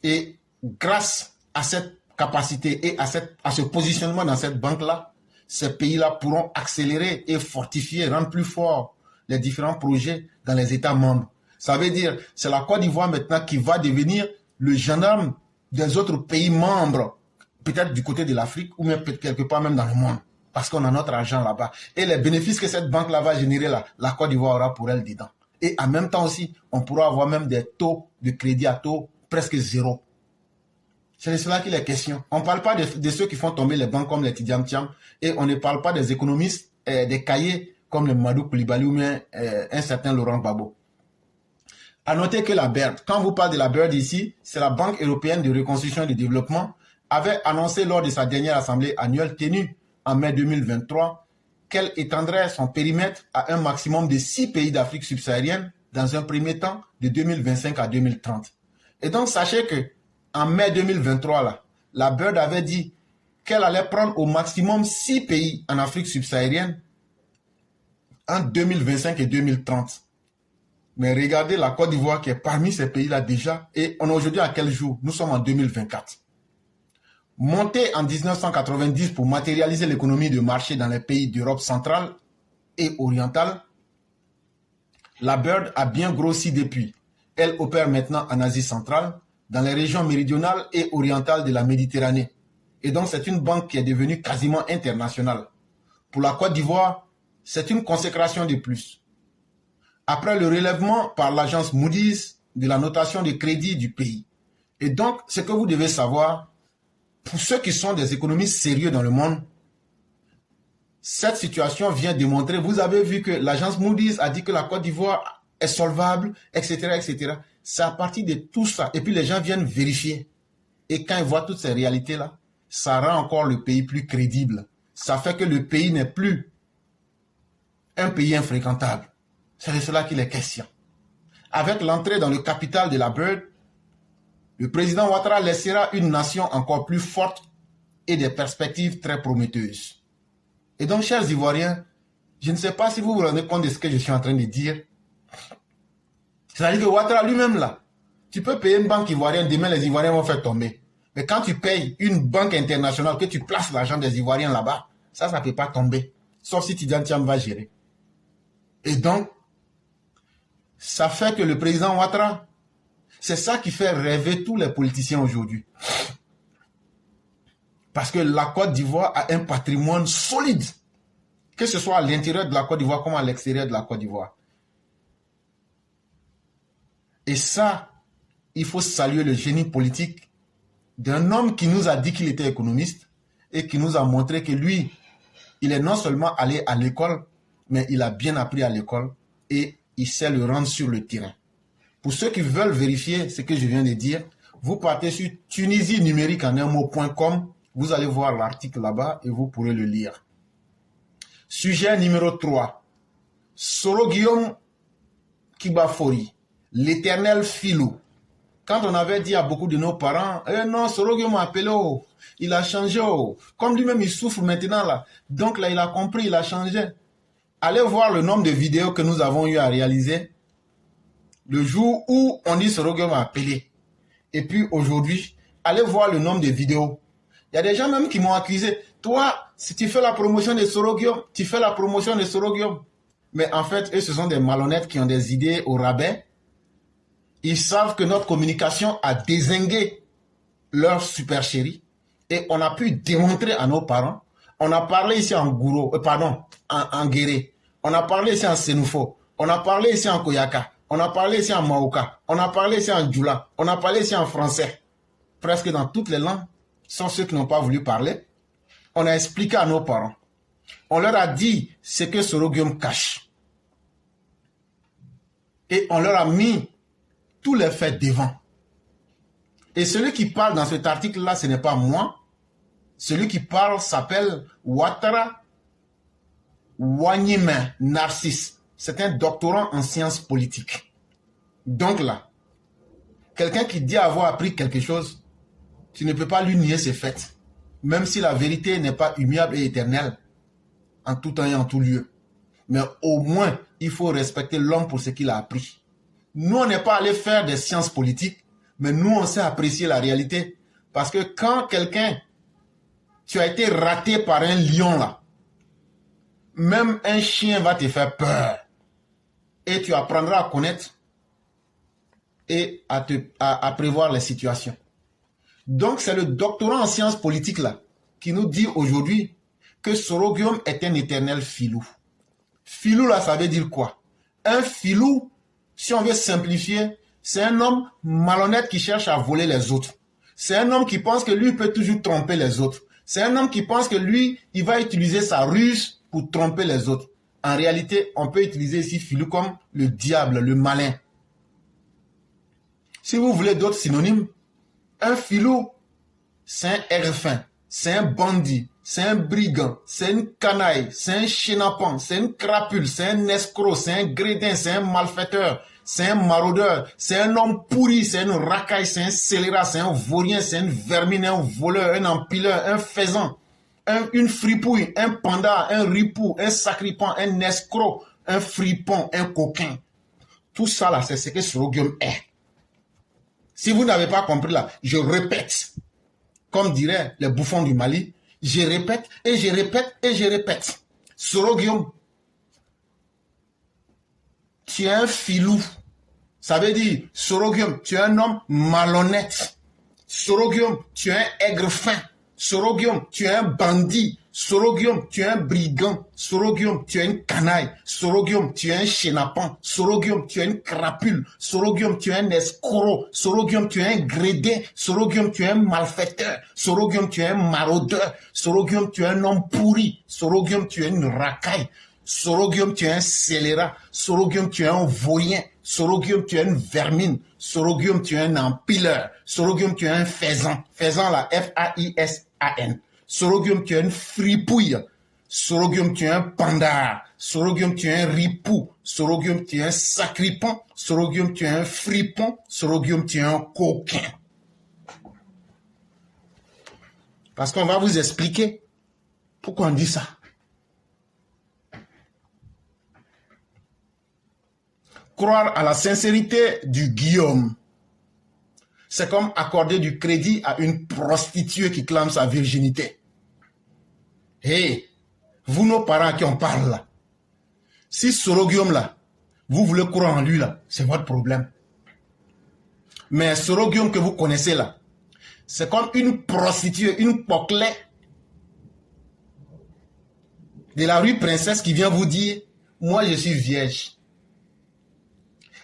Et grâce à cette capacité et à ce positionnement dans cette banque-là, ces pays-là pourront accélérer et fortifier, rendre plus fort les différents projets dans les États membres. Ça veut dire c'est la Côte d'Ivoire maintenant qui va devenir le gendarme des autres pays membres, peut-être du côté de l'Afrique ou même quelque part même dans le monde, parce qu'on a notre argent là-bas. Et les bénéfices que cette banque-là va générer, là, la Côte d'Ivoire aura pour elle dedans. Et en même temps aussi, on pourra avoir même des taux de crédit à taux presque zéro. C'est de cela qu'il est question. On ne parle pas de ceux qui font tomber les banques comme les Tidiane Thiam, et on ne parle pas des économistes, des cahiers comme le Mamadou Koulibaly ou bien un certain Laurent Gbagbo. À noter que la BERD, quand vous parlez de la BERD ici, c'est la Banque européenne de reconstruction et de développement, avait annoncé lors de sa dernière assemblée annuelle tenue en mai 2023 qu'elle étendrait son périmètre à un maximum de 6 pays d'Afrique subsaharienne dans un premier temps de 2025 à 2030. Et donc sachez que en mai 2023, là, la BERD avait dit qu'elle allait prendre au maximum 6 pays en Afrique subsaharienne en 2025 et 2030. Mais regardez la Côte d'Ivoire qui est parmi ces pays-là déjà. Et on est aujourd'hui à quel jour? Nous sommes en 2024. Montée en 1990 pour matérialiser l'économie de marché dans les pays d'Europe centrale et orientale, la BERD a bien grossi depuis. Elle opère maintenant en Asie centrale, dans les régions méridionales et orientales de la Méditerranée. Et donc c'est une banque qui est devenue quasiment internationale. Pour la Côte d'Ivoire, c'est une consécration de plus. Après le relèvement par l'agence Moody's de la notation de crédit du pays. Et donc, ce que vous devez savoir, pour ceux qui sont des économistes sérieux dans le monde, cette situation vient démontrer, vous avez vu que l'agence Moody's a dit que la Côte d'Ivoire est solvable, etc., etc. C'est à partir de tout ça. Et puis les gens viennent vérifier. Et quand ils voient toutes ces réalités-là, ça rend encore le pays plus crédible. Ça fait que le pays n'est plus un pays infréquentable. C'est de cela qu'il est question. Avec l'entrée dans le capital de la BERD, le président Ouattara laissera une nation encore plus forte et des perspectives très prometteuses. Et donc, chers Ivoiriens, je ne sais pas si vous vous rendez compte de ce que je suis en train de dire. C'est-à-dire que Ouattara lui-même là, tu peux payer une banque ivoirienne, demain les Ivoiriens vont faire tomber. Mais quand tu payes une banque internationale, que tu places l'argent des Ivoiriens là-bas, ça ne peut pas tomber. Sauf si Tidiane Thiam va gérer. Et donc, ça fait que le président Ouattara, c'est ça qui fait rêver tous les politiciens aujourd'hui. Parce que la Côte d'Ivoire a un patrimoine solide, que ce soit à l'intérieur de la Côte d'Ivoire comme à l'extérieur de la Côte d'Ivoire. Et ça, il faut saluer le génie politique d'un homme qui nous a dit qu'il était économiste et qui nous a montré que lui, il est non seulement allé à l'école, mais il a bien appris à l'école et il sait le rendre sur le terrain. Pour ceux qui veulent vérifier ce que je viens de dire, vous partez sur tunisienumérique.com, vous allez voir l'article là-bas et vous pourrez le lire. Sujet numéro 3. Soro Guillaume Kibafori, l'éternel filou. Quand on avait dit à beaucoup de nos parents, non, Soro Guillaume m'a appelé, oh, il a changé, oh. Comme lui-même il souffre maintenant là, donc là il a compris, il a changé. Allez voir le nombre de vidéos que nous avons eu à réaliser le jour où on dit Soro Guillaume m'a appelé. Et puis aujourd'hui, allez voir le nombre de vidéos. Il y a des gens même qui m'ont accusé. Toi, si tu fais la promotion de Soro Guillaume, tu fais la promotion de Soro Guillaume. Mais en fait, eux, ce sont des malhonnêtes qui ont des idées au rabais. Ils savent que notre communication a dézingué leur super chéri. Et on a pu démontrer à nos parents. On a parlé ici en Gouro, en Guéré. On a parlé ici en Sénoufo. On a parlé ici en Koyaka. On a parlé ici en Maoka. On a parlé ici en Djoula. On a parlé ici en français. Presque dans toutes les langues, sauf ceux qui n'ont pas voulu parler. On a expliqué à nos parents. On leur a dit ce que Sorogium cache. Et on leur a mis tous les faits devant. Et celui qui parle dans cet article-là, ce n'est pas moi. Celui qui parle s'appelle Ouattara Wanyime Narcisse. C'est un doctorant en sciences politiques. Donc là, quelqu'un qui dit avoir appris quelque chose, tu ne peux pas lui nier ses faits. Même si la vérité n'est pas immuable et éternelle, en tout temps et en tout lieu. Mais au moins, il faut respecter l'homme pour ce qu'il a appris. Nous, on n'est pas allé faire des sciences politiques, mais nous, on sait apprécier la réalité. Parce que quand quelqu'un, tu as été raté par un lion là, même un chien va te faire peur. Et tu apprendras à connaître et à prévoir les situations. Donc, c'est le doctorant en sciences politiques là qui nous dit aujourd'hui que Sorogium est un éternel filou. Filou là, ça veut dire quoi? Un filou, si on veut simplifier, c'est un homme malhonnête qui cherche à voler les autres. C'est un homme qui pense que lui peut toujours tromper les autres. C'est un homme qui pense que lui, il va utiliser sa ruse pour tromper les autres. En réalité, on peut utiliser ici filou comme le diable, le malin. Si vous voulez d'autres synonymes, un filou, c'est un aigre-fin, c'est un bandit, c'est un brigand, c'est une canaille, c'est un chenapan, c'est une crapule, c'est un escroc, c'est un grédin, c'est un malfaiteur, c'est un maraudeur, c'est un homme pourri, c'est une racaille, c'est un scélérat, c'est un vaurien, c'est une vermine, un voleur, un empileur, un faisan, une fripouille, un panda, un ripou, un sacripant, un escroc, un fripon, un coquin. Tout ça là, c'est ce que Sorogium est. Si vous n'avez pas compris là, je répète. Comme diraient les bouffons du Mali, je répète et je répète et je répète. Sorogium, tu es un filou. Ça veut dire, Sorogium, tu es un homme malhonnête. Sorogium, tu es un aigre-fin. Sorogium, tu es un bandit. Sorogium, tu es un brigand. Sorogium, tu es une canaille. Sorogium, tu es un chenapan. Sorogium, tu es une crapule. Sorogium, tu es un escroc. Sorogium, tu es un grédin. Sorogium, tu es un malfaiteur. Sorogium, tu es un maraudeur. Sorogium, tu es un homme pourri. Sorogium, tu es une racaille. Sorogium, tu es un scélérat. Sorogium, tu es un vaurien. Sorogium, tu es une vermine. Sorogium, tu es un empileur. Sorogium, tu es un faisan. Faisan, la F-A-I-S-A-N. Sorogium, tu es une fripouille. Sorogium, tu es un panda. Sorogium, tu es un ripou. Sorogium, tu es un sacripant. Sorogium, tu es un fripon. Sorogium, tu es un coquin. Parce qu'on va vous expliquer pourquoi on dit ça. Croire à la sincérité du Guillaume, c'est comme accorder du crédit à une prostituée qui clame sa virginité. Hey, vous nos parents à qui on parle là, si Sorogium là, vous voulez croire en lui là, c'est votre problème. Mais Sorogium que vous connaissez là, c'est comme une prostituée, une poclée de la rue Princesse qui vient vous dire, moi je suis vierge.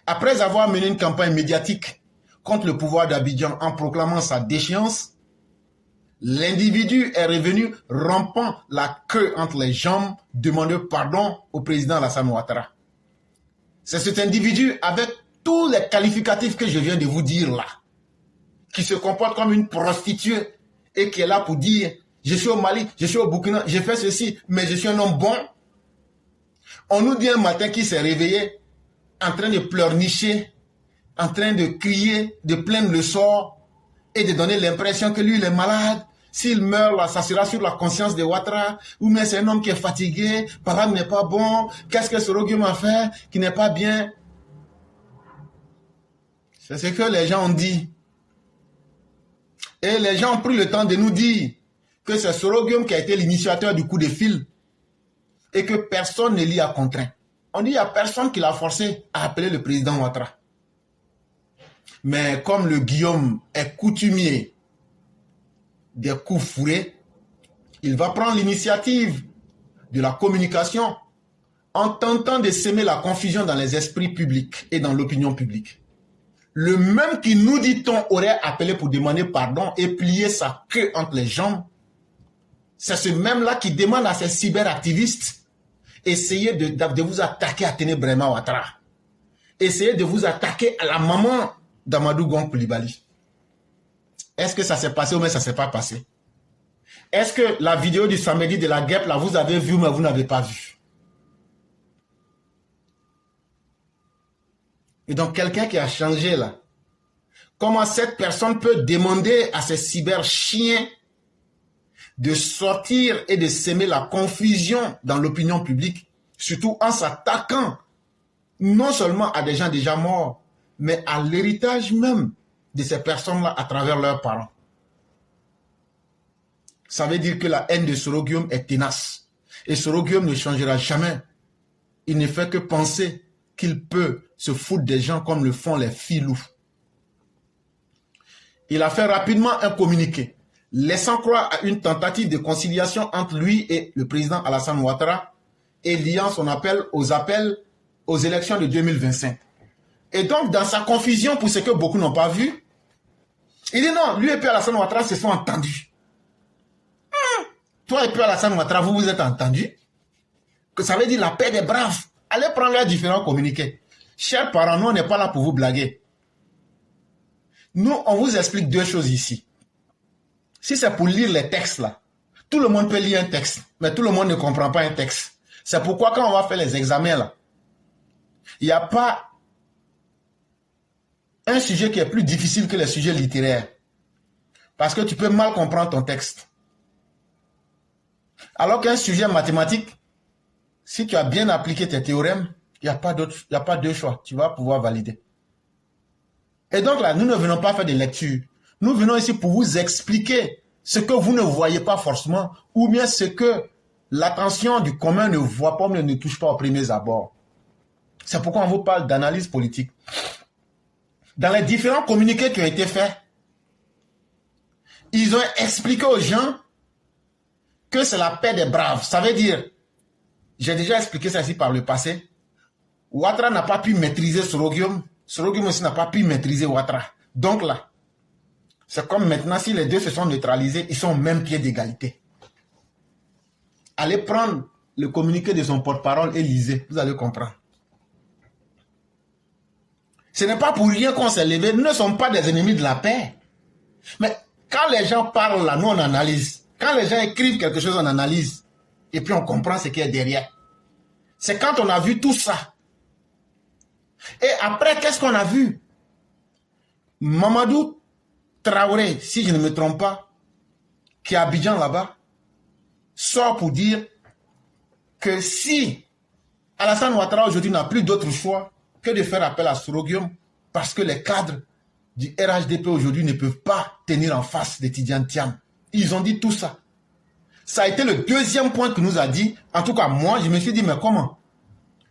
Après avoir mené une campagne médiatique contre le pouvoir d'Abidjan en proclamant sa déchéance, l'individu est revenu rampant la queue entre les jambes, demandant pardon au président Alassane Ouattara. C'est cet individu avec tous les qualificatifs que je viens de vous dire là, qui se comporte comme une prostituée et qui est là pour dire « Je suis au Mali, je suis au Burkina, je fais ceci, mais je suis un homme bon ». On nous dit un matin qu'il s'est réveillé en train de pleurnicher, en train de crier, de plaindre le sort et de donner l'impression que lui, il est malade. S'il meurt, là, ça sera sur la conscience de Ouattara. Ou bien c'est un homme qui est fatigué, Parade n'est pas bon. Qu'est-ce que Sorogium a fait qui n'est pas bien? C'est ce que les gens ont dit. Et les gens ont pris le temps de nous dire que c'est Sorogium qui a été l'initiateur du coup de fil et que personne ne l'y a contraint. On dit qu'il n'y a personne qui l'a forcé à appeler le président Ouattara. Mais comme le Guillaume est coutumier des coups fourrés, il va prendre l'initiative de la communication en tentant de semer la confusion dans les esprits publics et dans l'opinion publique. Le même qui nous dit-on aurait appelé pour demander pardon et plier sa queue entre les jambes, c'est ce même-là qui demande à ces cyberactivistes essayer de vous attaquer à Ténébrema Ouattara. Essayez de vous attaquer à la maman d'Amadou Gon Coulibaly. Est-ce que ça s'est passé ou bien ça ne s'est pas passé? Est-ce que la vidéo du samedi de la guêpe, là, vous avez vu mais vous n'avez pas vu? Et donc, quelqu'un qui a changé là, comment cette personne peut demander à ces cyber-chiens de sortir et de semer la confusion dans l'opinion publique, surtout en s'attaquant non seulement à des gens déjà morts, mais à l'héritage même de ces personnes-là à travers leurs parents. Ça veut dire que la haine de Soro Guillaume est tenace. Et Soro Guillaume ne changera jamais. Il ne fait que penser qu'il peut se foutre des gens comme le font les filous. Il a fait rapidement un communiqué, laissant croire à une tentative de conciliation entre lui et le président Alassane Ouattara et liant son appel aux élections de 2025. Et donc, dans sa confusion, pour ce que beaucoup n'ont pas vu, il dit non, lui et puis Alassane Ouattara se sont entendus. Toi et puis Alassane Ouattara, vous vous êtes entendus? Que ça veut dire la paix des braves. Allez prendre leurs différents communiqués. Chers parents, nous, on n'est pas là pour vous blaguer. Nous, on vous explique deux choses ici. Si c'est pour lire les textes là, tout le monde peut lire un texte, mais tout le monde ne comprend pas un texte. C'est pourquoi quand on va faire les examens là, il n'y a pas un sujet qui est plus difficile que les sujets littéraires. Parce que tu peux mal comprendre ton texte. Alors qu'un sujet mathématique, si tu as bien appliqué tes théorèmes, il n'y a pas deux choix. Tu vas pouvoir valider. Et donc là, nous ne venons pas faire des lectures. Nous venons ici pour vous expliquer ce que vous ne voyez pas forcément, ou bien ce que l'attention du commun ne voit pas, mais ne touche pas aux premiers abords. C'est pourquoi on vous parle d'analyse politique. Dans les différents communiqués qui ont été faits, ils ont expliqué aux gens que c'est la paix des braves. Ça veut dire, j'ai déjà expliqué ça ici par le passé, Ouattara n'a pas pu maîtriser Soro Guillaume, Soro Guillaume aussi n'a pas pu maîtriser Ouattara. Donc là, c'est comme maintenant, si les deux se sont neutralisés, ils sont au même pied d'égalité. Allez prendre le communiqué de son porte-parole et lisez, vous allez comprendre. Ce n'est pas pour rien qu'on s'est levé, nous ne sommes pas des ennemis de la paix. Mais quand les gens parlent là, nous on analyse. Quand les gens écrivent quelque chose, on analyse. Et puis on comprend ce qui est derrière. C'est quand on a vu tout ça. Et après, qu'est-ce qu'on a vu? Mamadou Traoré, si je ne me trompe pas, qui est à Abidjan là-bas, sort pour dire que si Alassane Ouattara aujourd'hui n'a plus d'autre choix que de faire appel à Soro Guillaume, parce que les cadres du RHDP aujourd'hui ne peuvent pas tenir en face des Tidjane Thiam. Ils ont dit tout ça. Ça a été le deuxième point que nous a dit. En tout cas, moi, je me suis dit, mais comment?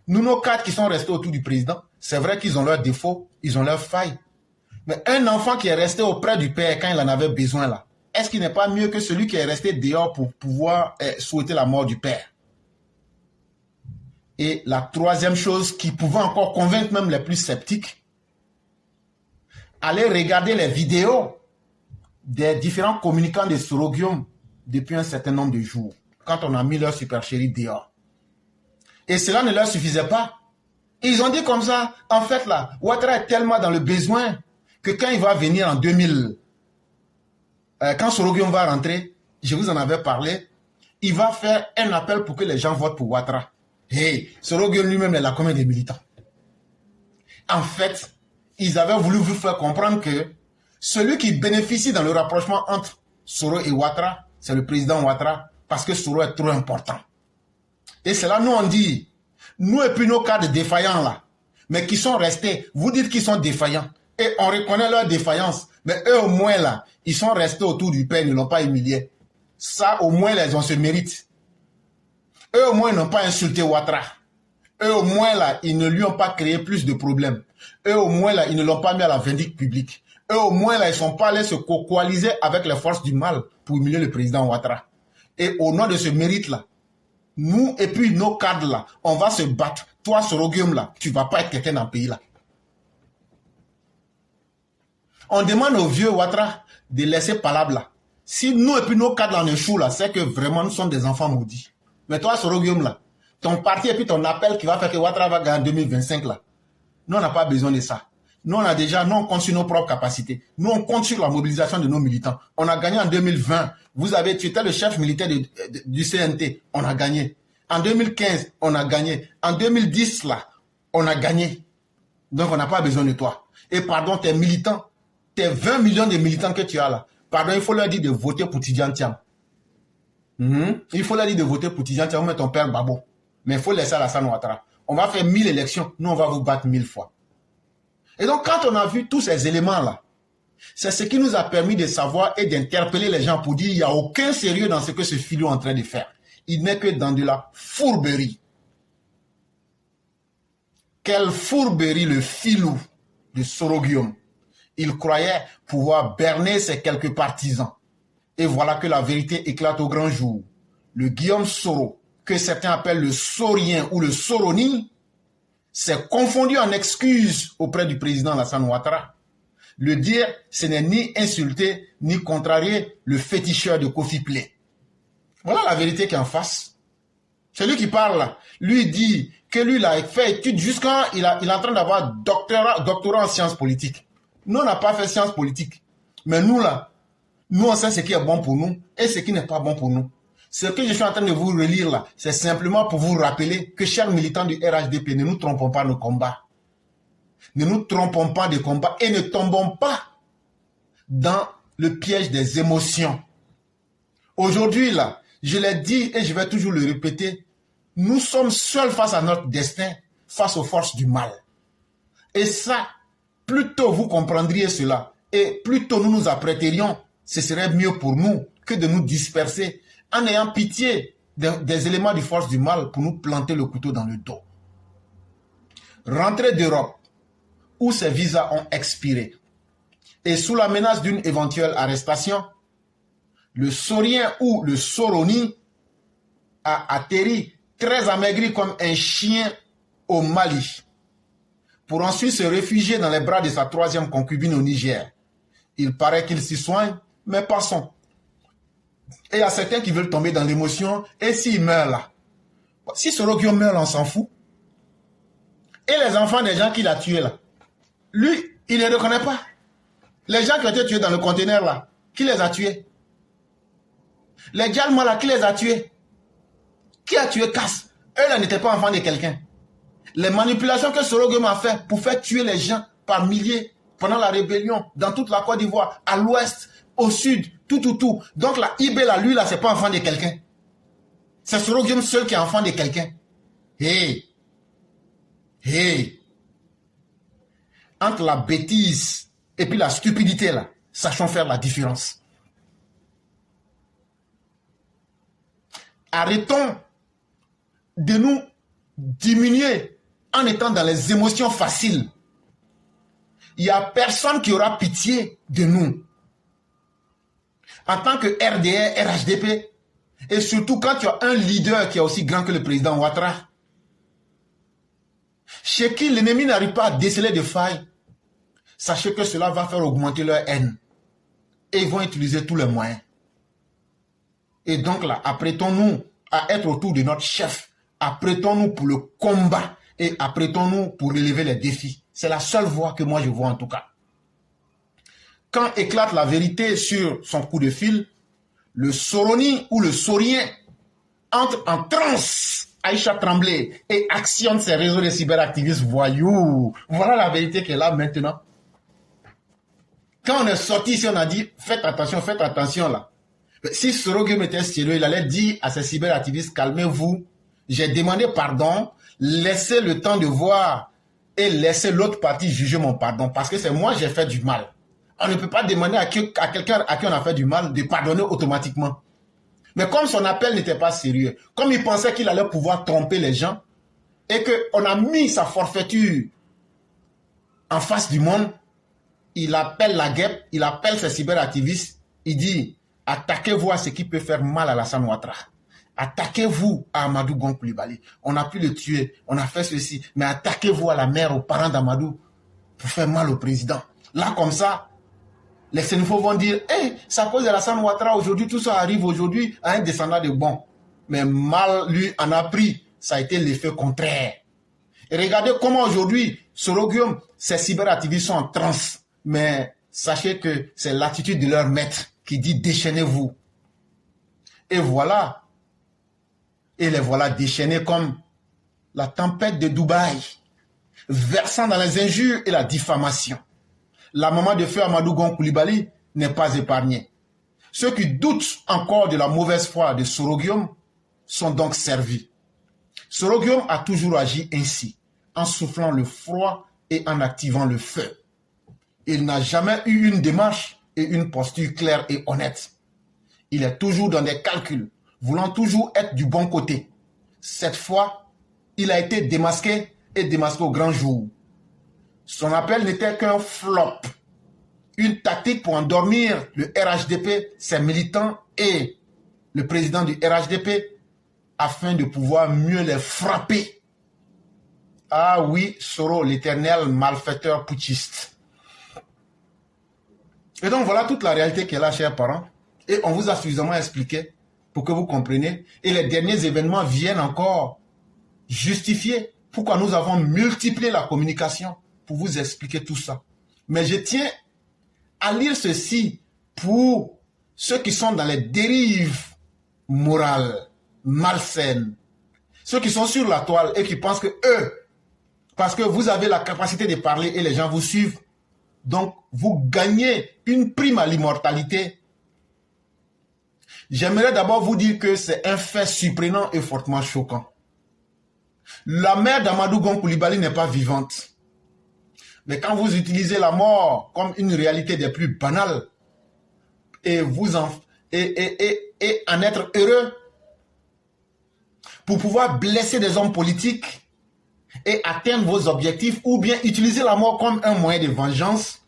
Nous, nos cadres qui sont restés autour du président, c'est vrai qu'ils ont leurs défauts, ils ont leurs failles. Mais un enfant qui est resté auprès du père quand il en avait besoin là, est-ce qu'il n'est pas mieux que celui qui est resté dehors pour pouvoir souhaiter la mort du père? Et la troisième chose qui pouvait encore convaincre même les plus sceptiques, allez regarder les vidéos des différents communicants de Soro Guillaume depuis un certain nombre de jours, quand on a mis leur supercherie dehors. Et cela ne leur suffisait pas. Ils ont dit comme ça, en fait là, Ouattara est tellement dans le besoin que quand il va venir en 2000, quand Soro Guillaume va rentrer, je vous en avais parlé, il va faire un appel pour que les gens votent pour Ouattara. Hey, Soro Guillaume lui-même, il a combien de militants? En fait, ils avaient voulu vous faire comprendre que celui qui bénéficie dans le rapprochement entre Soro et Ouattara, c'est le président Ouattara, parce que Soro est trop important. Et c'est là, nous on dit, nous et puis nos cadres défaillants là, mais qui sont restés, vous dites qu'ils sont défaillants, et on reconnaît leur défaillance, mais eux au moins là, ils sont restés autour du père, ils ne l'ont pas humilié. Ça au moins, ils ont ce mérite. Eux au moins, ils n'ont pas insulté Ouattara. Eux au moins là, ils ne lui ont pas créé plus de problèmes. Eux, au moins, là, ils ne l'ont pas mis à la vindicte publique. Eux, au moins, là, ils ne sont pas allés se coaliser avec les forces du mal pour humilier le président Ouattara. Et au nom de ce mérite-là, nous et puis nos cadres, là, on va se battre. Toi, Soroguium, là, tu ne vas pas être quelqu'un dans le pays, là. On demande aux vieux Ouattara de laisser palabre, là. Si nous et puis nos cadres, là, on échoue, là, c'est que vraiment, nous sommes des enfants maudits. Mais toi, Soroguium, là, ton parti et puis ton appel qui va faire que Ouattara va gagner en 2025, là, nous, on n'a pas besoin de ça. Nous, on compte sur nos propres capacités. Nous, on compte sur la mobilisation de nos militants. On a gagné en 2020. Tu étais le chef militaire du CNT. On a gagné. En 2015, on a gagné. En 2010, là, on a gagné. Donc, on n'a pas besoin de toi. Et pardon, tes militants, tes 20 millions de militants que tu as là, pardon, il faut leur dire de voter pour Tidjane Thiam. Il faut leur dire de voter pour Tidjane Thiam, mais ton père Babo. Mais il faut laisser Alassane Ouattara. On va faire 1000 élections. Nous, on va vous battre 1000 fois. Et donc, quand on a vu tous ces éléments-là, c'est ce qui nous a permis de savoir et d'interpeller les gens pour dire qu'il n'y a aucun sérieux dans ce que ce filou est en train de faire. Il n'est que dans de la fourberie. Quelle fourberie le filou de Soroguium. Il croyait pouvoir berner ses quelques partisans. Et voilà que la vérité éclate au grand jour. Le Guillaume Soro, que certains appellent le Sorien ou le Soroni, s'est confondu en excuses auprès du président Alassane Ouattara. Le dire, ce n'est ni insulter, ni contrarier le féticheur de Kofi Play. Voilà la vérité qui est en face. C'est lui qui parle là. Lui dit que lui, il a fait études jusqu'à... Il est en train d'avoir doctorat en sciences politiques. Nous, on n'a pas fait sciences politiques. Mais nous, là, nous, on sait ce qui est bon pour nous et ce qui n'est pas bon pour nous. Ce que je suis en train de vous relire là, c'est simplement pour vous rappeler que, chers militants du RHDP, ne nous trompons pas nos combats. Ne nous trompons pas des combats et ne tombons pas dans le piège des émotions. Aujourd'hui, là, je l'ai dit et je vais toujours le répéter, nous sommes seuls face à notre destin, face aux forces du mal. Et ça, plus tôt vous comprendriez cela et plus tôt nous nous apprêterions, ce serait mieux pour nous que de nous disperser en ayant pitié des éléments de force du mal pour nous planter le couteau dans le dos. Rentrée d'Europe, où ses visas ont expiré, et sous la menace d'une éventuelle arrestation, le Sorien ou le Soroni a atterri très amaigri comme un chien au Mali, pour ensuite se réfugier dans les bras de sa troisième concubine au Niger. Il paraît qu'il s'y soigne, mais passons. Et il y a certains qui veulent tomber dans l'émotion, et s'il meurt là, si Soroguium meurt là, on s'en fout. Et les enfants des gens qu'il a tués là, lui, il ne les reconnaît pas. Les gens qui ont été tués dans le conteneur là, qui les a tués? Les Djalma là, qui les a tués? Qui a tué Cass? Eux là n'étaient pas enfants de quelqu'un. Les manipulations que Soroguium a fait pour faire tuer les gens par milliers pendant la rébellion, dans toute la Côte d'Ivoire, à l'ouest, au sud, tout. Donc la IB là, lui là, c'est pas enfant de quelqu'un. C'est Soroguium seul qui est enfant de quelqu'un. Hey. Entre la bêtise et puis la stupidité là, sachons faire la différence. Arrêtons de nous diminuer en étant dans les émotions faciles. Il n'y a personne qui aura pitié de nous. En tant que RDR, RHDP, et surtout quand tu as un leader qui est aussi grand que le président Ouattara, chez qui l'ennemi n'arrive pas à déceler de failles, sachez que cela va faire augmenter leur haine. Et ils vont utiliser tous les moyens. Et donc là, apprêtons-nous à être autour de notre chef. Apprêtons-nous pour le combat. Et apprêtons-nous pour relever les défis. C'est la seule voie que moi je vois en tout cas. Quand éclate la vérité sur son coup de fil, le Soroni ou le Sorien entre en transe, Aïcha Tremblay, et actionne ses réseaux de cyberactivistes voyous. Voilà la vérité qu'elle a maintenant. Quand on est sorti ici, on a dit, faites attention là. Si Soroguium était sérieux, il allait dire à ces cyberactivistes, calmez-vous, j'ai demandé pardon, laissez le temps de voir et laissez l'autre partie juger mon pardon, parce que c'est moi j'ai fait du mal. On ne peut pas demander à quelqu'un à qui on a fait du mal de pardonner automatiquement. Mais comme son appel n'était pas sérieux, comme il pensait qu'il allait pouvoir tromper les gens, et qu'on a mis sa forfaiture en face du monde, il appelle la guêpe, il appelle ses cyberactivistes, il dit attaquez-vous à ce qui peut faire mal à Alassane Ouattara. Attaquez-vous à Amadou Gon Coulibaly. On a pu le tuer, on a fait ceci, mais attaquez-vous à la mère, aux parents d'Amadou pour faire mal au président. Là, comme ça, les xénophobes vont dire hey, c'est à cause d'Alassane Ouattara, aujourd'hui, tout ça arrive aujourd'hui à un descendant de bon. Mais mal, lui, en a pris. Ça a été l'effet contraire. Et regardez comment aujourd'hui, Soro Guillaume, ces cyberactivistes sont en transe. Mais sachez que c'est l'attitude de leur maître qui dit déchaînez-vous. Et voilà. Et les voilà déchaînés comme la tempête de Dubaï, versant dans les injures et la diffamation. La maman de feu Amadou Gon Coulibaly n'est pas épargnée. Ceux qui doutent encore de la mauvaise foi de Soro Guillaume sont donc servis. Soro Guillaume a toujours agi ainsi, en soufflant le froid et en activant le feu. Il n'a jamais eu une démarche et une posture claire et honnête. Il est toujours dans des calculs, voulant toujours être du bon côté. Cette fois, il a été démasqué et démasqué au grand jour. Son appel n'était qu'un flop, une tactique pour endormir le RHDP, ses militants et le président du RHDP afin de pouvoir mieux les frapper. Ah oui, Soro, l'éternel malfaiteur putschiste. Et donc voilà toute la réalité qui est là, chers parents. Et on vous a suffisamment expliqué pour que vous compreniez. Et les derniers événements viennent encore justifier pourquoi nous avons multiplié la communication pour vous expliquer tout ça. Mais je tiens à lire ceci pour ceux qui sont dans les dérives morales, malsaines. Ceux qui sont sur la toile et qui pensent que eux, parce que vous avez la capacité de parler et les gens vous suivent, donc vous gagnez une prime à l'immortalité. J'aimerais d'abord vous dire que c'est un fait surprenant et fortement choquant. La mère d'Amadou Gon Coulibaly n'est pas vivante. Mais quand vous utilisez la mort comme une réalité des plus banales et en être heureux pour pouvoir blesser des hommes politiques et atteindre vos objectifs ou bien utiliser la mort comme un moyen de vengeance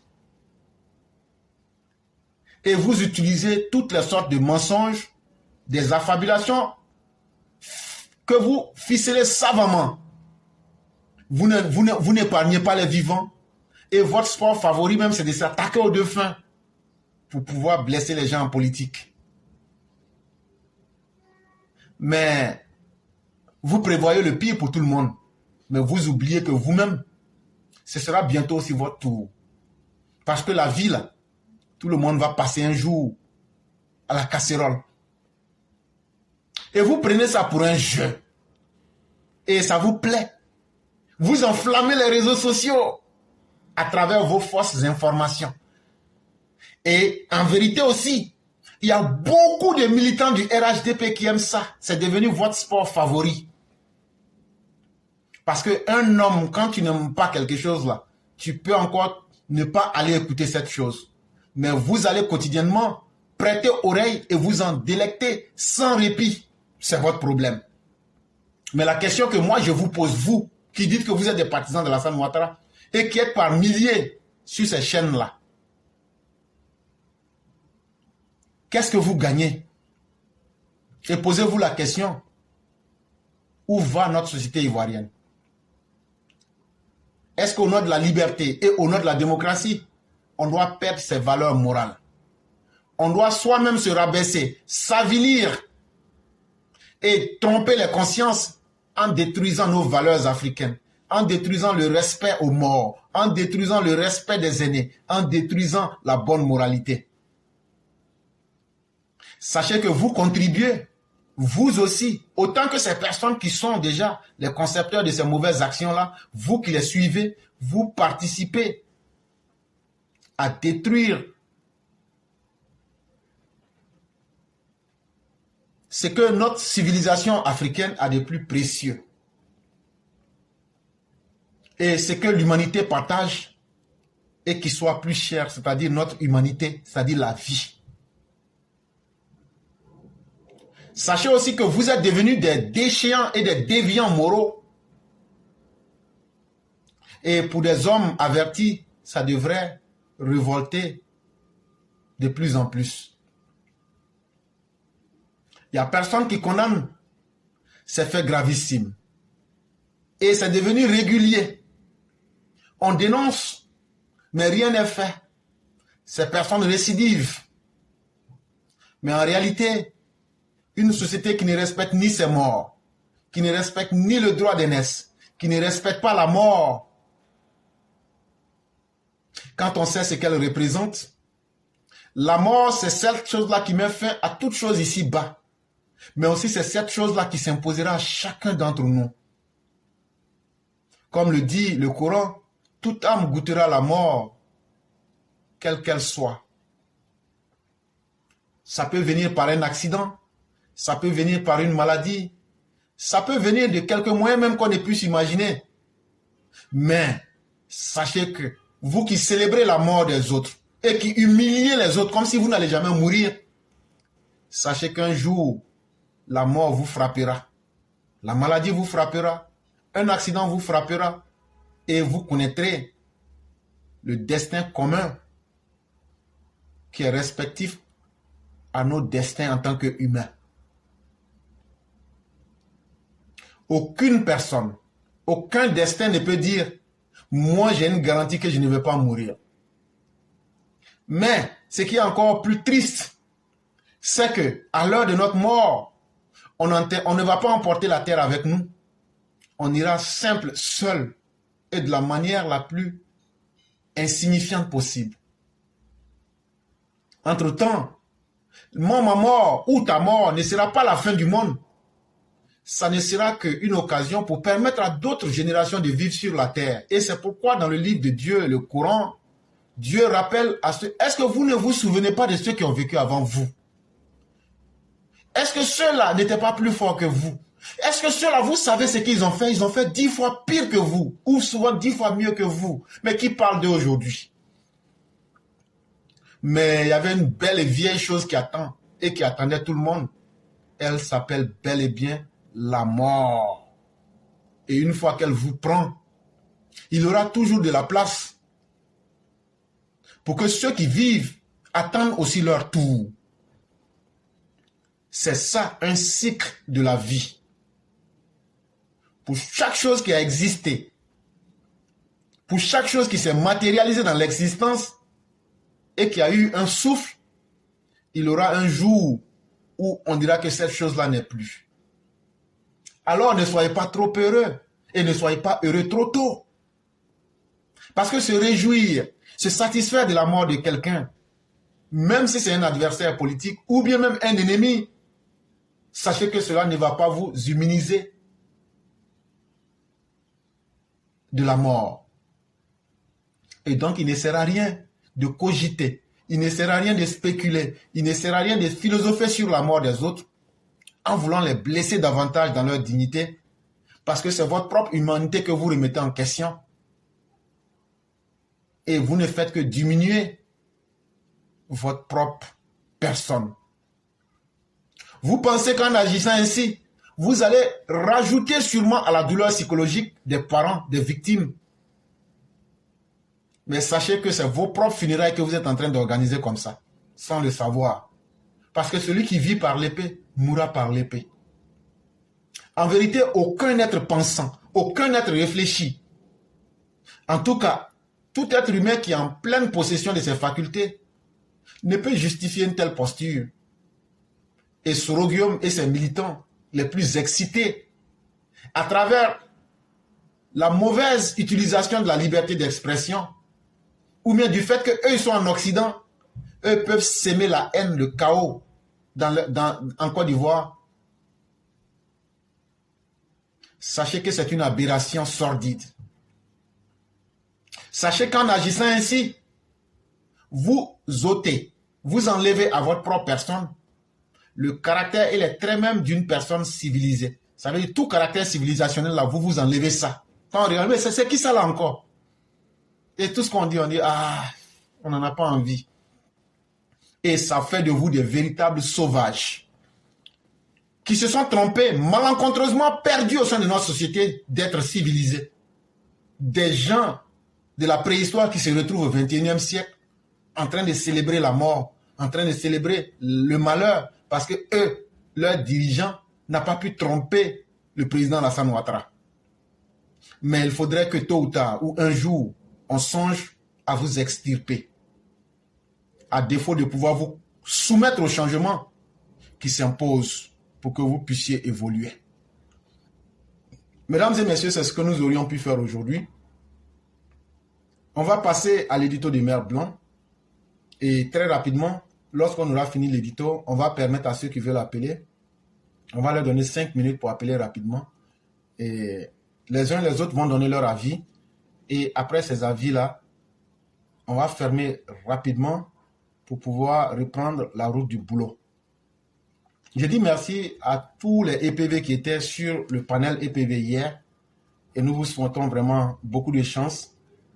et vous utilisez toutes les sortes de mensonges, des affabulations que vous ficelez savamment. Vous n'épargnez pas les vivants. Et votre sport favori même, c'est de s'attaquer aux défunts pour pouvoir blesser les gens en politique. Mais vous prévoyez le pire pour tout le monde. Mais vous oubliez que vous-même, ce sera bientôt aussi votre tour. Parce que la vie, là, tout le monde va passer un jour à la casserole. Et vous prenez ça pour un jeu. Et ça vous plaît. Vous enflammez les réseaux sociaux à travers vos fausses informations. Et en vérité aussi, il y a beaucoup de militants du RHDP qui aiment ça. C'est devenu votre sport favori. Parce qu'un homme, quand tu n'aimes pas quelque chose là, tu peux encore ne pas aller écouter cette chose. Mais vous allez quotidiennement prêter oreille et vous en délecter sans répit. C'est votre problème. Mais la question que moi je vous pose, vous, qui dites que vous êtes des partisans de Alassane Ouattara, et qui êtes par milliers sur ces chaînes-là, qu'est-ce que vous gagnez? Et posez-vous la question, où va notre société ivoirienne? Est-ce qu'au nom de la liberté et au nom de la démocratie, on doit perdre ses valeurs morales? On doit soi-même se rabaisser, s'avilir et tromper les consciences en détruisant nos valeurs africaines, en détruisant le respect aux morts, en détruisant le respect des aînés, en détruisant la bonne moralité. Sachez que vous contribuez, vous aussi, autant que ces personnes qui sont déjà les concepteurs de ces mauvaises actions-là, vous qui les suivez, vous participez à détruire ce que notre civilisation africaine a de plus précieux. Et ce que l'humanité partage et qui soit plus cher, c'est-à-dire notre humanité, c'est-à-dire la vie. Sachez aussi que vous êtes devenus des déchéants et des déviants moraux. Et pour des hommes avertis, ça devrait révolter de plus en plus. Il n'y a personne qui condamne ces faits gravissimes. Et c'est devenu régulier. On dénonce, mais rien n'est fait. Ces personnes récidivent. Mais en réalité, une société qui ne respecte ni ses morts, qui ne respecte ni le droit d'aînesse, qui ne respecte pas la mort, quand on sait ce qu'elle représente, la mort, c'est cette chose-là qui met fin à toute chose ici-bas. Mais aussi, c'est cette chose-là qui s'imposera à chacun d'entre nous. Comme le dit le Coran, toute âme goûtera la mort, quelle qu'elle soit. Ça peut venir par un accident, ça peut venir par une maladie, ça peut venir de quelques moyens même qu'on ne puisse imaginer. Mais sachez que vous qui célébrez la mort des autres et qui humiliez les autres comme si vous n'allez jamais mourir, sachez qu'un jour, la mort vous frappera. La maladie vous frappera. Un accident vous frappera. Et vous connaîtrez le destin commun qui est respectif à nos destins en tant qu'humains. Aucune personne, aucun destin ne peut dire « Moi, j'ai une garantie que je ne vais pas mourir ». Mais ce qui est encore plus triste, c'est qu'à l'heure de notre mort, on ne va pas emporter la terre avec nous. On ira simple, seul, et de la manière la plus insignifiante possible. Entre-temps, ma mort ou ta mort ne sera pas la fin du monde. Ça ne sera qu'une occasion pour permettre à d'autres générations de vivre sur la terre. Et c'est pourquoi dans le livre de Dieu, le Coran, Dieu rappelle à ceux... Est-ce que vous ne vous souvenez pas de ceux qui ont vécu avant vous? Est-ce que ceux-là n'étaient pas plus forts que vous? Est-ce que ceux-là, vous savez ce qu'ils ont fait? Ils ont fait 10 fois pire que vous, ou souvent 10 fois mieux que vous. Mais qui parle d'eux aujourd'hui? Mais il y avait une belle et vieille chose qui attend, et qui attendait tout le monde. Elle s'appelle bel et bien la mort. Et une fois qu'elle vous prend, il y aura toujours de la place pour que ceux qui vivent attendent aussi leur tour. C'est ça, un cycle de la vie. Pour chaque chose qui a existé, pour chaque chose qui s'est matérialisée dans l'existence et qui a eu un souffle, il y aura un jour où on dira que cette chose-là n'est plus. Alors ne soyez pas trop heureux et ne soyez pas heureux trop tôt. Parce que se réjouir, se satisfaire de la mort de quelqu'un, même si c'est un adversaire politique ou bien même un ennemi, sachez que cela ne va pas vous immuniser de la mort. Et donc, il ne sert à rien de cogiter, il ne sert à rien de spéculer, il ne sert à rien de philosopher sur la mort des autres en voulant les blesser davantage dans leur dignité, parce que c'est votre propre humanité que vous remettez en question. Et vous ne faites que diminuer votre propre personne. Vous pensez qu'en agissant ainsi, vous allez rajouter sûrement à la douleur psychologique des parents, des victimes. Mais sachez que c'est vos propres funérailles que vous êtes en train d'organiser comme ça, sans le savoir. Parce que celui qui vit par l'épée mourra par l'épée. En vérité, aucun être pensant, aucun être réfléchi, en tout cas, tout être humain qui est en pleine possession de ses facultés, ne peut justifier une telle posture. Et Soroguium et ses militants les plus excités, à travers la mauvaise utilisation de la liberté d'expression, ou bien du fait qu'eux ils sont en Occident, eux peuvent s'aimer la haine, le chaos en Côte d'Ivoire. Sachez que c'est une aberration sordide. Sachez qu'en agissant ainsi, vous ôtez, vous enlevez à votre propre personne le caractère et les traits même d'une personne civilisée. Ça veut dire tout caractère civilisationnel là, vous enlevez ça. Quand on regarde, mais c'est qui ça là encore? Et tout ce qu'on dit, on n'en a pas envie. Et ça fait de vous des véritables sauvages qui se sont trompés, malencontreusement perdus au sein de notre société d'être civilisés. des gens de la préhistoire qui se retrouvent au XXIe siècle en train de célébrer la mort, en train de célébrer le malheur, parce que eux, leurs dirigeants, n'ont pas pu tromper le président Alassane Ouattara. Mais il faudrait que tôt ou tard, ou un jour, on songe à vous extirper, à défaut de pouvoir vous soumettre au changement qui s'impose pour que vous puissiez évoluer. Mesdames et messieurs, c'est ce que nous aurions pu faire aujourd'hui. On va passer à l'édito de Mère Blanc. Et très rapidement, lorsqu'on aura fini l'édito, on va permettre à ceux qui veulent appeler, on va leur donner 5 minutes pour appeler rapidement. Et les uns et les autres vont donner leur avis. Et après ces avis-là, on va fermer rapidement pour pouvoir reprendre la route du boulot. Je dis merci à tous les EPV qui étaient sur le panel EPV hier. Et nous vous souhaitons vraiment beaucoup de chance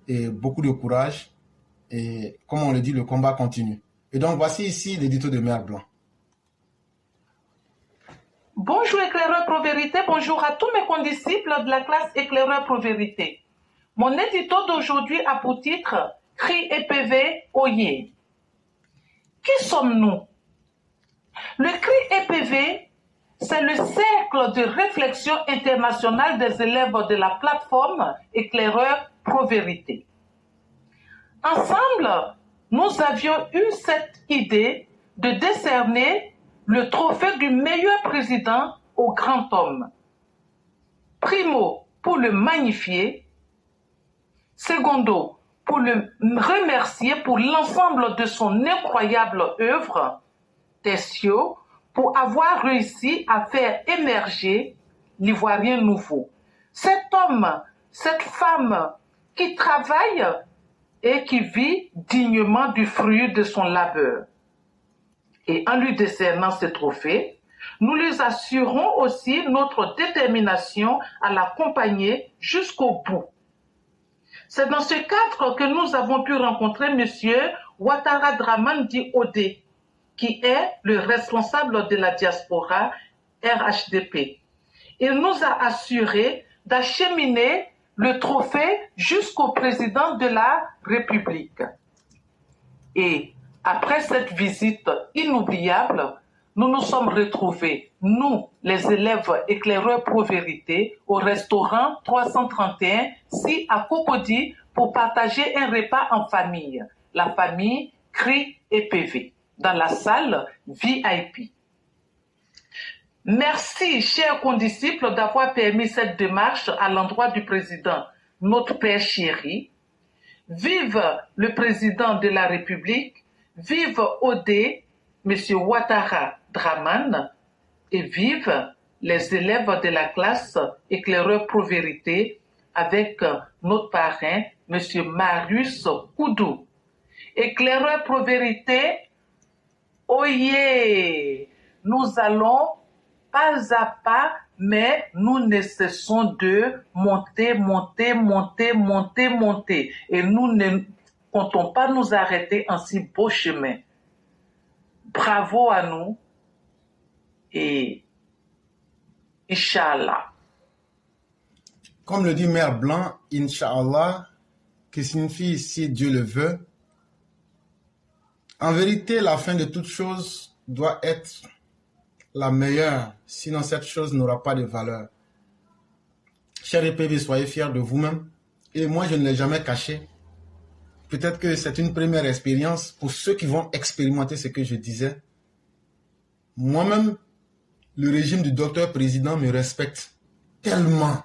et beaucoup de courage. Et comme on le dit, le combat continue. Et donc, voici ici l'édito de Mère Blanc. Bonjour éclaireur Pro-Vérité, bonjour à tous mes condisciples de la classe éclaireur Pro-Vérité. Mon édito d'aujourd'hui a pour titre « Cri EPV Oyez ». Qui sommes-nous? Le Cri EPV, c'est le cercle de réflexion internationale des élèves de la plateforme éclaireur Pro-Vérité. Ensemble, nous avions eu cette idée de décerner le trophée du meilleur président au grand homme. Primo, pour le magnifier. Secondo, pour le remercier pour l'ensemble de son incroyable œuvre. Tertio, pour avoir réussi à faire émerger l'Ivoirien nouveau. Cet homme, cette femme qui travaille et qui vit dignement du fruit de son labeur. Et en lui décernant ce trophée, nous lui assurons aussi notre détermination à l'accompagner jusqu'au bout. C'est dans ce cadre que nous avons pu rencontrer M. Ouattara Dramane dit Odé, qui est le responsable de la diaspora RHDP. Il nous a assuré d'acheminer le trophée jusqu'au président de la République. Et après cette visite inoubliable, nous nous sommes retrouvés, nous, les élèves éclaireurs Pro-Vérité, au restaurant 331, ci à Cocody, pour partager un repas en famille, la famille CRI EPV, dans la salle VIP. Merci, chers condisciples, d'avoir permis cette démarche à l'endroit du président, notre Père chéri. Vive le président de la République, vive Odé, M. Ouattara Dramane, et vive les élèves de la classe éclaireur Pro-Vérité avec notre parrain, M. Marius Koudou. Éclaireur Pro-Vérité, oyez, nous allons pas à pas, mais nous ne cessons de monter, monter, monter, monter, monter. Et nous ne comptons pas nous arrêter en si beau chemin. Bravo à nous et Inch'Allah. Comme le dit Mère Blanc, Inch'Allah, qui signifie si Dieu le veut. En vérité, la fin de toute chose doit être la meilleure, sinon cette chose n'aura pas de valeur. Chers EPV, soyez fiers de vous-même. Et moi, je ne l'ai jamais caché. Peut-être que c'est une première expérience pour ceux qui vont expérimenter ce que je disais. Moi-même, le régime du docteur président me respecte tellement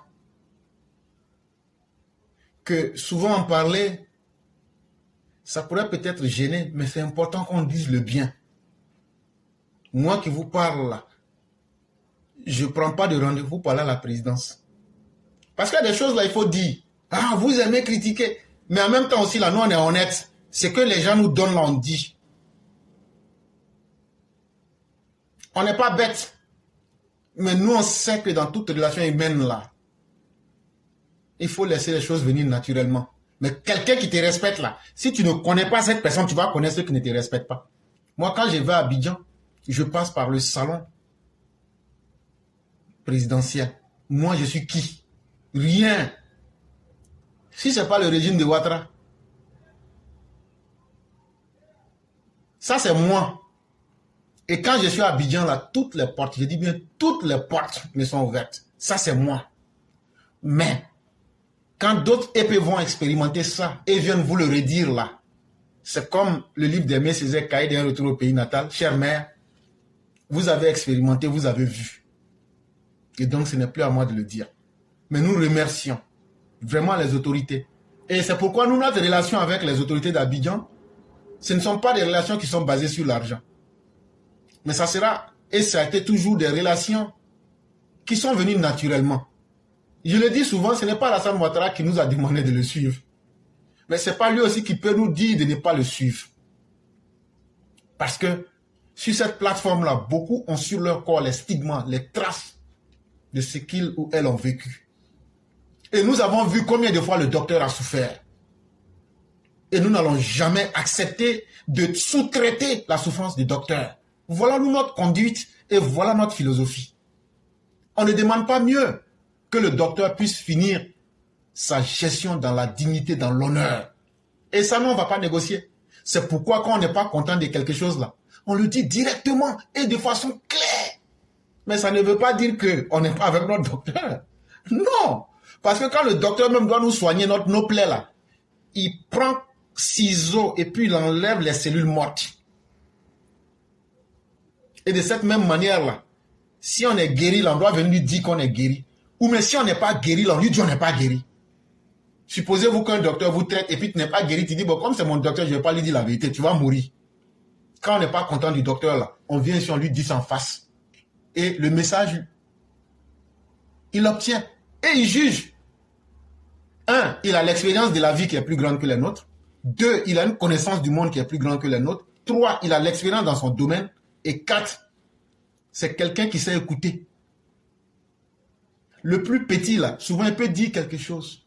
que souvent en parler, ça pourrait peut-être gêner, mais c'est important qu'on dise le bien. Moi qui vous parle là, je ne prends pas de rendez-vous pour aller à la présidence. Parce qu'il y a des choses là, il faut dire. Ah, vous aimez critiquer. Mais en même temps aussi, là, nous, on est honnête. C'est que les gens nous donnent là, on dit. On n'est pas bête. Mais nous, on sait que dans toute relation humaine là, il faut laisser les choses venir naturellement. Mais quelqu'un qui te respecte là, si tu ne connais pas cette personne, tu vas connaître ceux qui ne te respectent pas. Moi, quand je vais à Abidjan, je passe par le salon présidentiel. Moi, je suis qui? Rien. Si ce n'est pas le régime de Ouattara. Ça, c'est moi. Et quand je suis à Abidjan, là, toutes les portes, je dis bien, toutes les portes me sont ouvertes. Ça, c'est moi. Mais, quand d'autres épées vont expérimenter ça et viennent vous le redire là, c'est comme le livre d'Aimé Césaire, Cahiers d'un retour au pays natal. Chère mère, vous avez expérimenté, vous avez vu. Et donc, ce n'est plus à moi de le dire. Mais nous remercions vraiment les autorités. Et c'est pourquoi nous, notre relation avec les autorités d'Abidjan, ce ne sont pas des relations qui sont basées sur l'argent. Mais ça sera, et ça a été toujours des relations qui sont venues naturellement. Je le dis souvent, ce n'est pas Alassane Ouattara qui nous a demandé de le suivre. Mais ce n'est pas lui aussi qui peut nous dire de ne pas le suivre. Parce que sur cette plateforme-là, beaucoup ont sur leur corps les stigmas, les traces de ce qu'ils ou elles ont vécu. Et nous avons vu combien de fois le docteur a souffert. Et nous n'allons jamais accepter de sous-traiter la souffrance du docteur. Voilà notre conduite et voilà notre philosophie. On ne demande pas mieux que le docteur puisse finir sa gestion dans la dignité, dans l'honneur. Et ça, nous, on ne va pas négocier. C'est pourquoi quand on n'est pas content de quelque chose là, on le dit directement et de façon claire. Mais ça ne veut pas dire qu'on n'est pas avec notre docteur. Non. Parce que quand le docteur même doit nous soigner nos plaies là, il prend ciseaux et puis il enlève les cellules mortes. Et de cette même manière-là, si on est guéri, là, on doit venir lui dire qu'on est guéri. Ou mais si on n'est pas guéri, là, on lui dit on n'est pas guéri. Supposez-vous qu'un docteur vous traite et puis tu n'es pas guéri, tu dis, bon, comme c'est mon docteur, je ne vais pas lui dire la vérité, tu vas mourir. Quand on n'est pas content du docteur, là, on vient ici, on lui dit ça en face. Et le message, il l'obtient. Et il juge. 1, il a l'expérience de la vie qui est plus grande que les nôtres. 2, il a une connaissance du monde qui est plus grande que les nôtres. 3, il a l'expérience dans son domaine. Et 4, c'est quelqu'un qui sait écouter. Le plus petit, là, souvent, il peut dire quelque chose.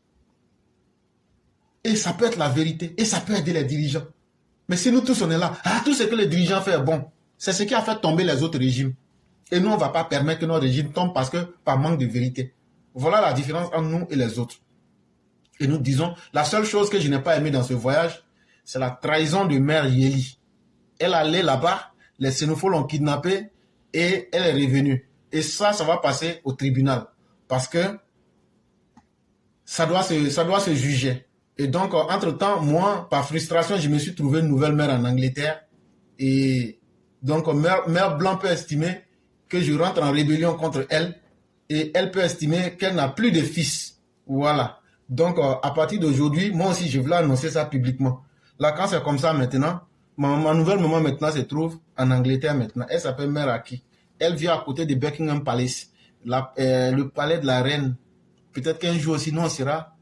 Et ça peut être la vérité. Et ça peut aider les dirigeants. Mais si nous tous, on est là, tout ce que les dirigeants font est bon. C'est ce qui a fait tomber les autres régimes. Et nous, on ne va pas permettre que notre régime tombe parce que par manque de vérité. Voilà la différence entre nous et les autres. Et nous disons, la seule chose que je n'ai pas aimé dans ce voyage, c'est la trahison de Mère Yéli. Elle allait là-bas, les xénophobes l'ont kidnappée et elle est revenue. Et ça va passer au tribunal. Parce que ça doit se juger. Et donc, entre-temps, moi, par frustration, je me suis trouvé une nouvelle mère en Angleterre. Et donc, Mère Blanc peut estimer que je rentre en rébellion contre elle. Et elle peut estimer qu'elle n'a plus de fils. Voilà. Donc, à partir d'aujourd'hui, moi aussi, je voulais annoncer ça publiquement. Là, quand c'est comme ça maintenant, ma nouvelle maman maintenant se trouve en Angleterre maintenant. Elle s'appelle Mère Aki. Elle vit à côté de Buckingham Palace, le palais de la reine. Peut-être qu'un jour aussi, nous, on sera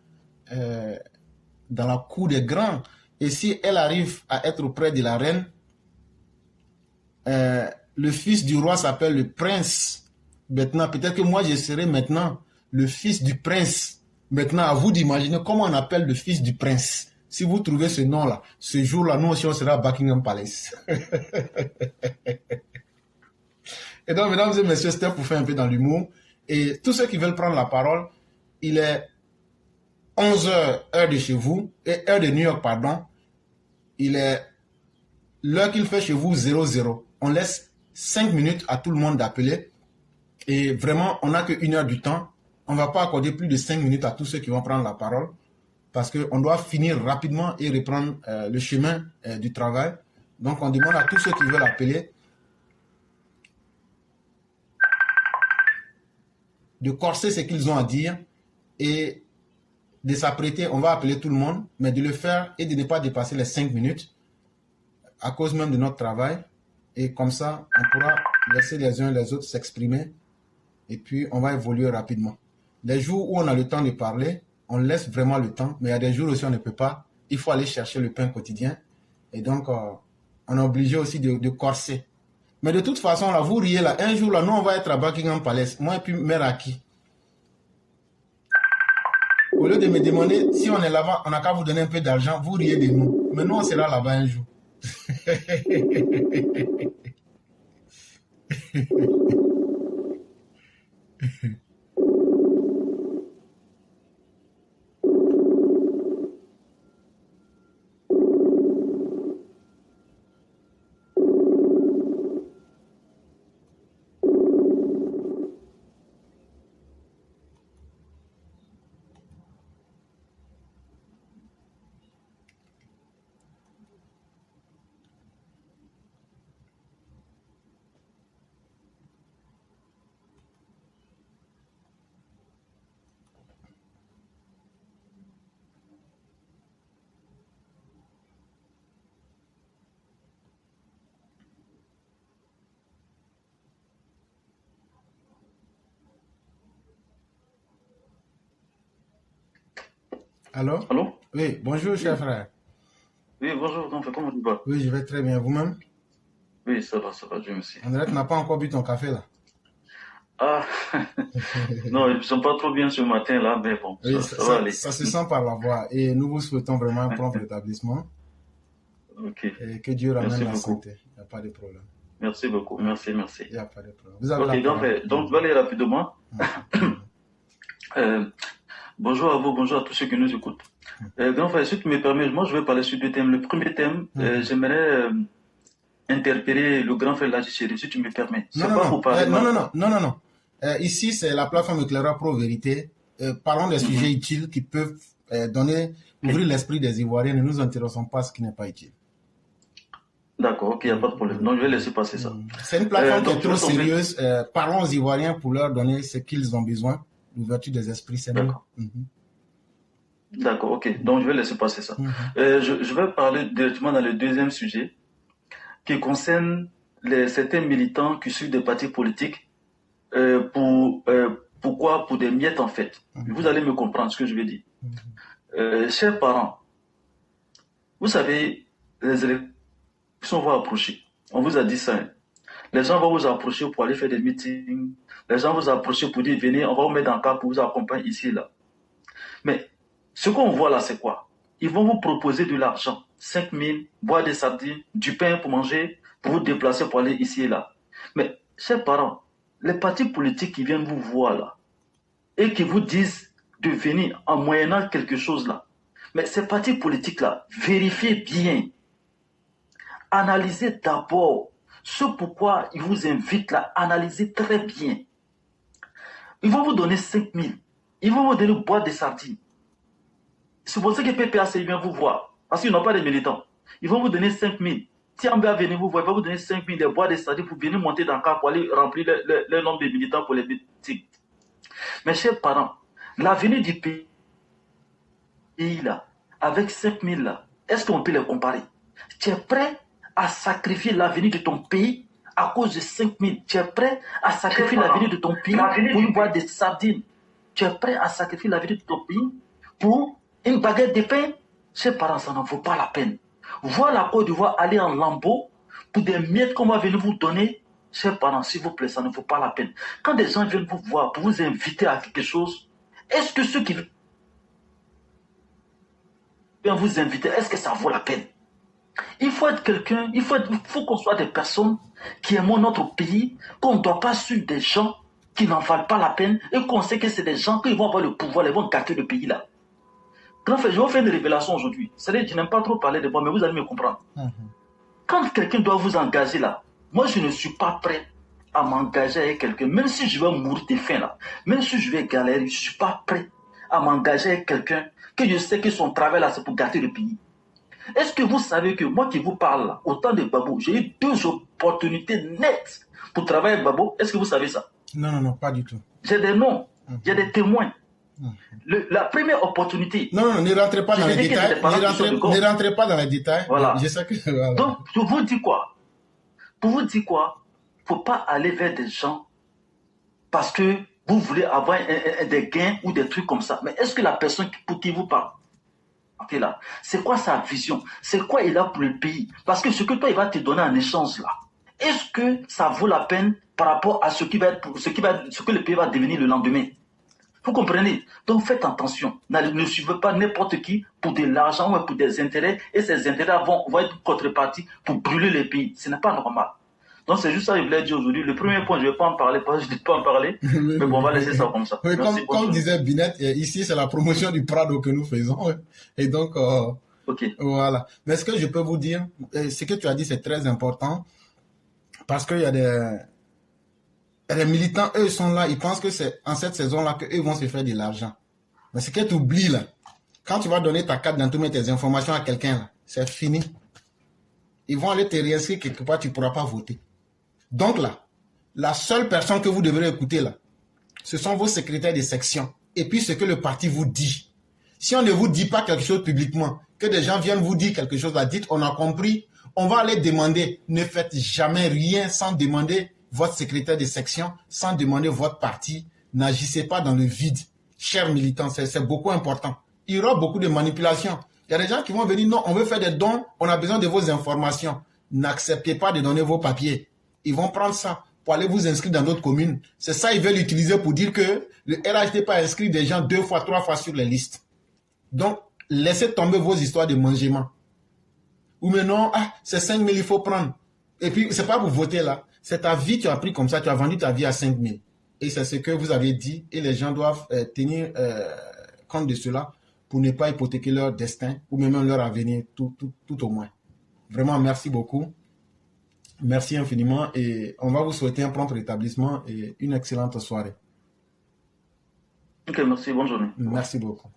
dans la cour des grands. Et si elle arrive à être auprès de la reine, le fils du roi s'appelle le prince. Maintenant, peut-être que moi, je serai maintenant le fils du prince. Maintenant, à vous d'imaginer comment on appelle le fils du prince. Si vous trouvez ce nom-là, ce jour-là, nous aussi, on sera à Buckingham Palace. Et donc, mesdames et messieurs, c'était pour faire un peu dans l'humour. Et tous ceux qui veulent prendre la parole, il est 11h, heure de chez vous, et heure de New York, pardon. Il est l'heure qu'il fait chez vous, 00. On laisse 5 minutes à tout le monde d'appeler. Et vraiment, on n'a qu'une heure du temps. On ne va pas accorder plus de 5 minutes à tous ceux qui vont prendre la parole. Parce qu'on doit finir rapidement et reprendre le chemin du travail. Donc, on demande à tous ceux qui veulent appeler de corser ce qu'ils ont à dire et de s'apprêter. On va appeler tout le monde, mais de le faire et de ne pas dépasser les 5 minutes à cause même de notre travail. Et comme ça, on pourra laisser les uns et les autres s'exprimer et puis on va évoluer rapidement. Les jours où on a le temps de parler, on laisse vraiment le temps, mais il y a des jours aussi où on ne peut pas. Il faut aller chercher le pain quotidien. Et donc, on est obligé aussi de corser. Mais de toute façon, là, vous riez là. Un jour, là, nous, on va être à Buckingham Palace. Moi et puis Mère Aki. Au lieu de me demander si on est là-bas, on n'a qu'à vous donner un peu d'argent, vous riez de nous. Mais nous, on sera là-bas un jour. Allô? Allô? Oui, bonjour, cher frère. Oui, bonjour, donc, comment tu vas? Oui, je vais très bien. Vous-même? Oui, ça va, Dieu merci. On dirait que tu n'as pas encore bu ton café, là. Ah, non, ils ne sont pas trop bien ce matin, là, mais bon, Oui, ça va aller. ça se sent par la voix. Et nous vous souhaitons vraiment un prompt rétablissement. Ok, Et que Dieu ramène merci la beaucoup. santé. Il n'y a pas de problème. Merci beaucoup, merci. Il n'y a pas de problème. Vous avez Ok, la parole. donc, je vais aller rapidement. Bonjour à vous, bonjour à tous ceux qui nous écoutent. Grand frère, si tu me permets, moi, je vais parler sur deux thèmes. Le premier thème, j'aimerais interpeller le grand frère Lagichéri, si tu me permets. C'est pas pour parler non. Ici, c'est la plateforme Éclaireur Pro Vérité. Parlons des sujets utiles qui peuvent ouvrir l'esprit des Ivoiriens. Ne nous intéressons pas à ce qui n'est pas utile. D'accord, ok, il n'y a pas de problème. Donc, je vais laisser passer ça. C'est une plateforme qui est trop sérieuse. Parlons aux Ivoiriens pour leur donner ce qu'ils ont besoin. L'ouverture des esprits, c'est mieux. D'accord, ok. Donc, je vais laisser passer ça. Je vais parler directement dans le deuxième sujet qui concerne certains militants qui suivent des partis politiques pourquoi? Pour des miettes, en fait. Vous allez me comprendre ce que je vais dire. Chers parents, vous savez, les élections vont approcher. On vous a dit ça. Hein. Les gens vont vous approcher pour aller faire des meetings. Les gens vont vous approcher pour dire, venez, on va vous mettre dans le cas pour vous accompagner ici et là. Mais ce qu'on voit là, c'est quoi? Ils vont vous proposer de l'argent, 5 000, boire des sardines, du pain pour manger, pour vous déplacer pour aller ici et là. Mais, chers parents, les partis politiques qui viennent vous voir là, et qui vous disent de venir en moyennant quelque chose là, mais ces partis politiques là, vérifiez bien. Analysez d'abord ce pourquoi ils vous invitent là, analysez très bien. Ils vont vous donner 5 000. Ils vont vous donner boire des sardines. C'est pour ça que PPAC vient vous voir. Parce qu'ils n'ont pas de militants. Ils vont vous donner 5 000. Si on va venir vous voir, il va vous donner 5 000 de boire des sardines pour venir monter dans le car pour aller remplir le nombre de militants pour les meetings. Mes chers parents, l'avenir du pays là, avec 5 000 là, est-ce qu'on peut les comparer? Tu es prêt à sacrifier l'avenir de ton pays à cause de 5 000? Tu es prêt à sacrifier l'avenir de ton pays pour boire des sardines? Tu es prêt à sacrifier l'avenir de ton pays pour une baguette de pain? Chers parents, ça n'en vaut pas la peine. Voir la Côte d'Ivoire aller en lambeaux pour des miettes qu'on va venir vous donner, chers parents, s'il vous plaît, ça ne vaut pas la peine. Quand des gens viennent vous voir pour vous inviter à quelque chose, est-ce que ceux qui viennent vous inviter, est-ce que ça vaut la peine? Il faut être quelqu'un, il faut qu'on soit des personnes qui aiment notre pays, qu'on ne doit pas suivre des gens qui n'en valent pas la peine et qu'on sait que c'est des gens qui vont avoir le pouvoir, ils vont gâter le pays là. Grand frère, je vais vous faire une révélation aujourd'hui. C'est-à-dire, je n'aime pas trop parler de moi, mais vous allez me comprendre. Quand quelqu'un doit vous engager là, moi je ne suis pas prêt à m'engager avec quelqu'un, même si je vais mourir de faim là, même si je vais galérer, je ne suis pas prêt à m'engager avec quelqu'un que je sais que son travail là, c'est pour gâter le pays. Est-ce que vous savez que moi qui vous parle là, au temps de Babo, j'ai eu 2 opportunités nettes pour travailler avec Babo? Est-ce que vous savez ça? Non, pas du tout. J'ai des noms, j'ai des témoins. La première opportunité. Non, ne rentrez pas dans les détails. Ne rentrez pas dans les détails. Voilà. Je sais que, voilà. Donc, je vous dis quoi? Pour vous dire quoi? Il ne faut pas aller vers des gens parce que vous voulez avoir des gains ou des trucs comme ça. Mais est-ce que la personne pour qui vous parle, là, c'est quoi sa vision? C'est quoi il a pour le pays? Parce que ce que toi, il va te donner en échange là, est-ce que ça vaut la peine par rapport à ce que le pays va devenir le lendemain? Vous comprenez? Donc faites attention. Ne suivez pas n'importe qui pour de l'argent ou pour des intérêts. Et ces intérêts vont être contrepartie pour brûler les pays. Ce n'est pas normal. Donc c'est juste ça que je voulais dire aujourd'hui. Le premier point, je ne vais pas en parler parce que je ne vais pas en parler. Mais bon, on va laisser ça comme ça. Oui, comme disait Binet, ici c'est la promotion du Prado que nous faisons. Et donc, voilà. Mais ce que je peux vous dire, ce que tu as dit, c'est très important. Parce qu'il y a les militants, eux, sont là, ils pensent que c'est en cette saison-là qu'eux vont se faire de l'argent. Mais ce que tu oublies là, quand tu vas donner ta carte d'identité, tes informations à quelqu'un là, c'est fini. Ils vont aller te réinscrire quelque part, tu ne pourras pas voter. Donc là, la seule personne que vous devrez écouter là, ce sont vos secrétaires de section. Et puis ce que le parti vous dit. Si on ne vous dit pas quelque chose publiquement, que des gens viennent vous dire quelque chose là, dites on a compris, on va aller demander. Ne faites jamais rien sans demander votre secrétaire de section, sans demander votre parti. N'agissez pas dans le vide. Chers militants, c'est beaucoup important. il y aura beaucoup de manipulations. Il y a des gens qui vont venir, non, on veut faire des dons, on a besoin de vos informations. N'acceptez pas de donner vos papiers. Ils vont prendre ça pour aller vous inscrire dans d'autres communes. C'est ça ils veulent utiliser pour dire que le RHD pas inscrit des gens 2 fois, 3 fois sur les listes. Donc, laissez tomber vos histoires de mangement. Ou maintenant, c'est 5 000, il faut prendre. Et puis, c'est pas pour voter là. C'est ta vie, tu as pris comme ça, tu as vendu ta vie à 5 000. Et c'est ce que vous avez dit. Et les gens doivent tenir compte de cela pour ne pas hypothéquer leur destin ou même leur avenir, tout au moins. Vraiment, merci beaucoup. Merci infiniment et on va vous souhaiter un prompt rétablissement et une excellente soirée. Ok, merci, bonne journée. Merci beaucoup.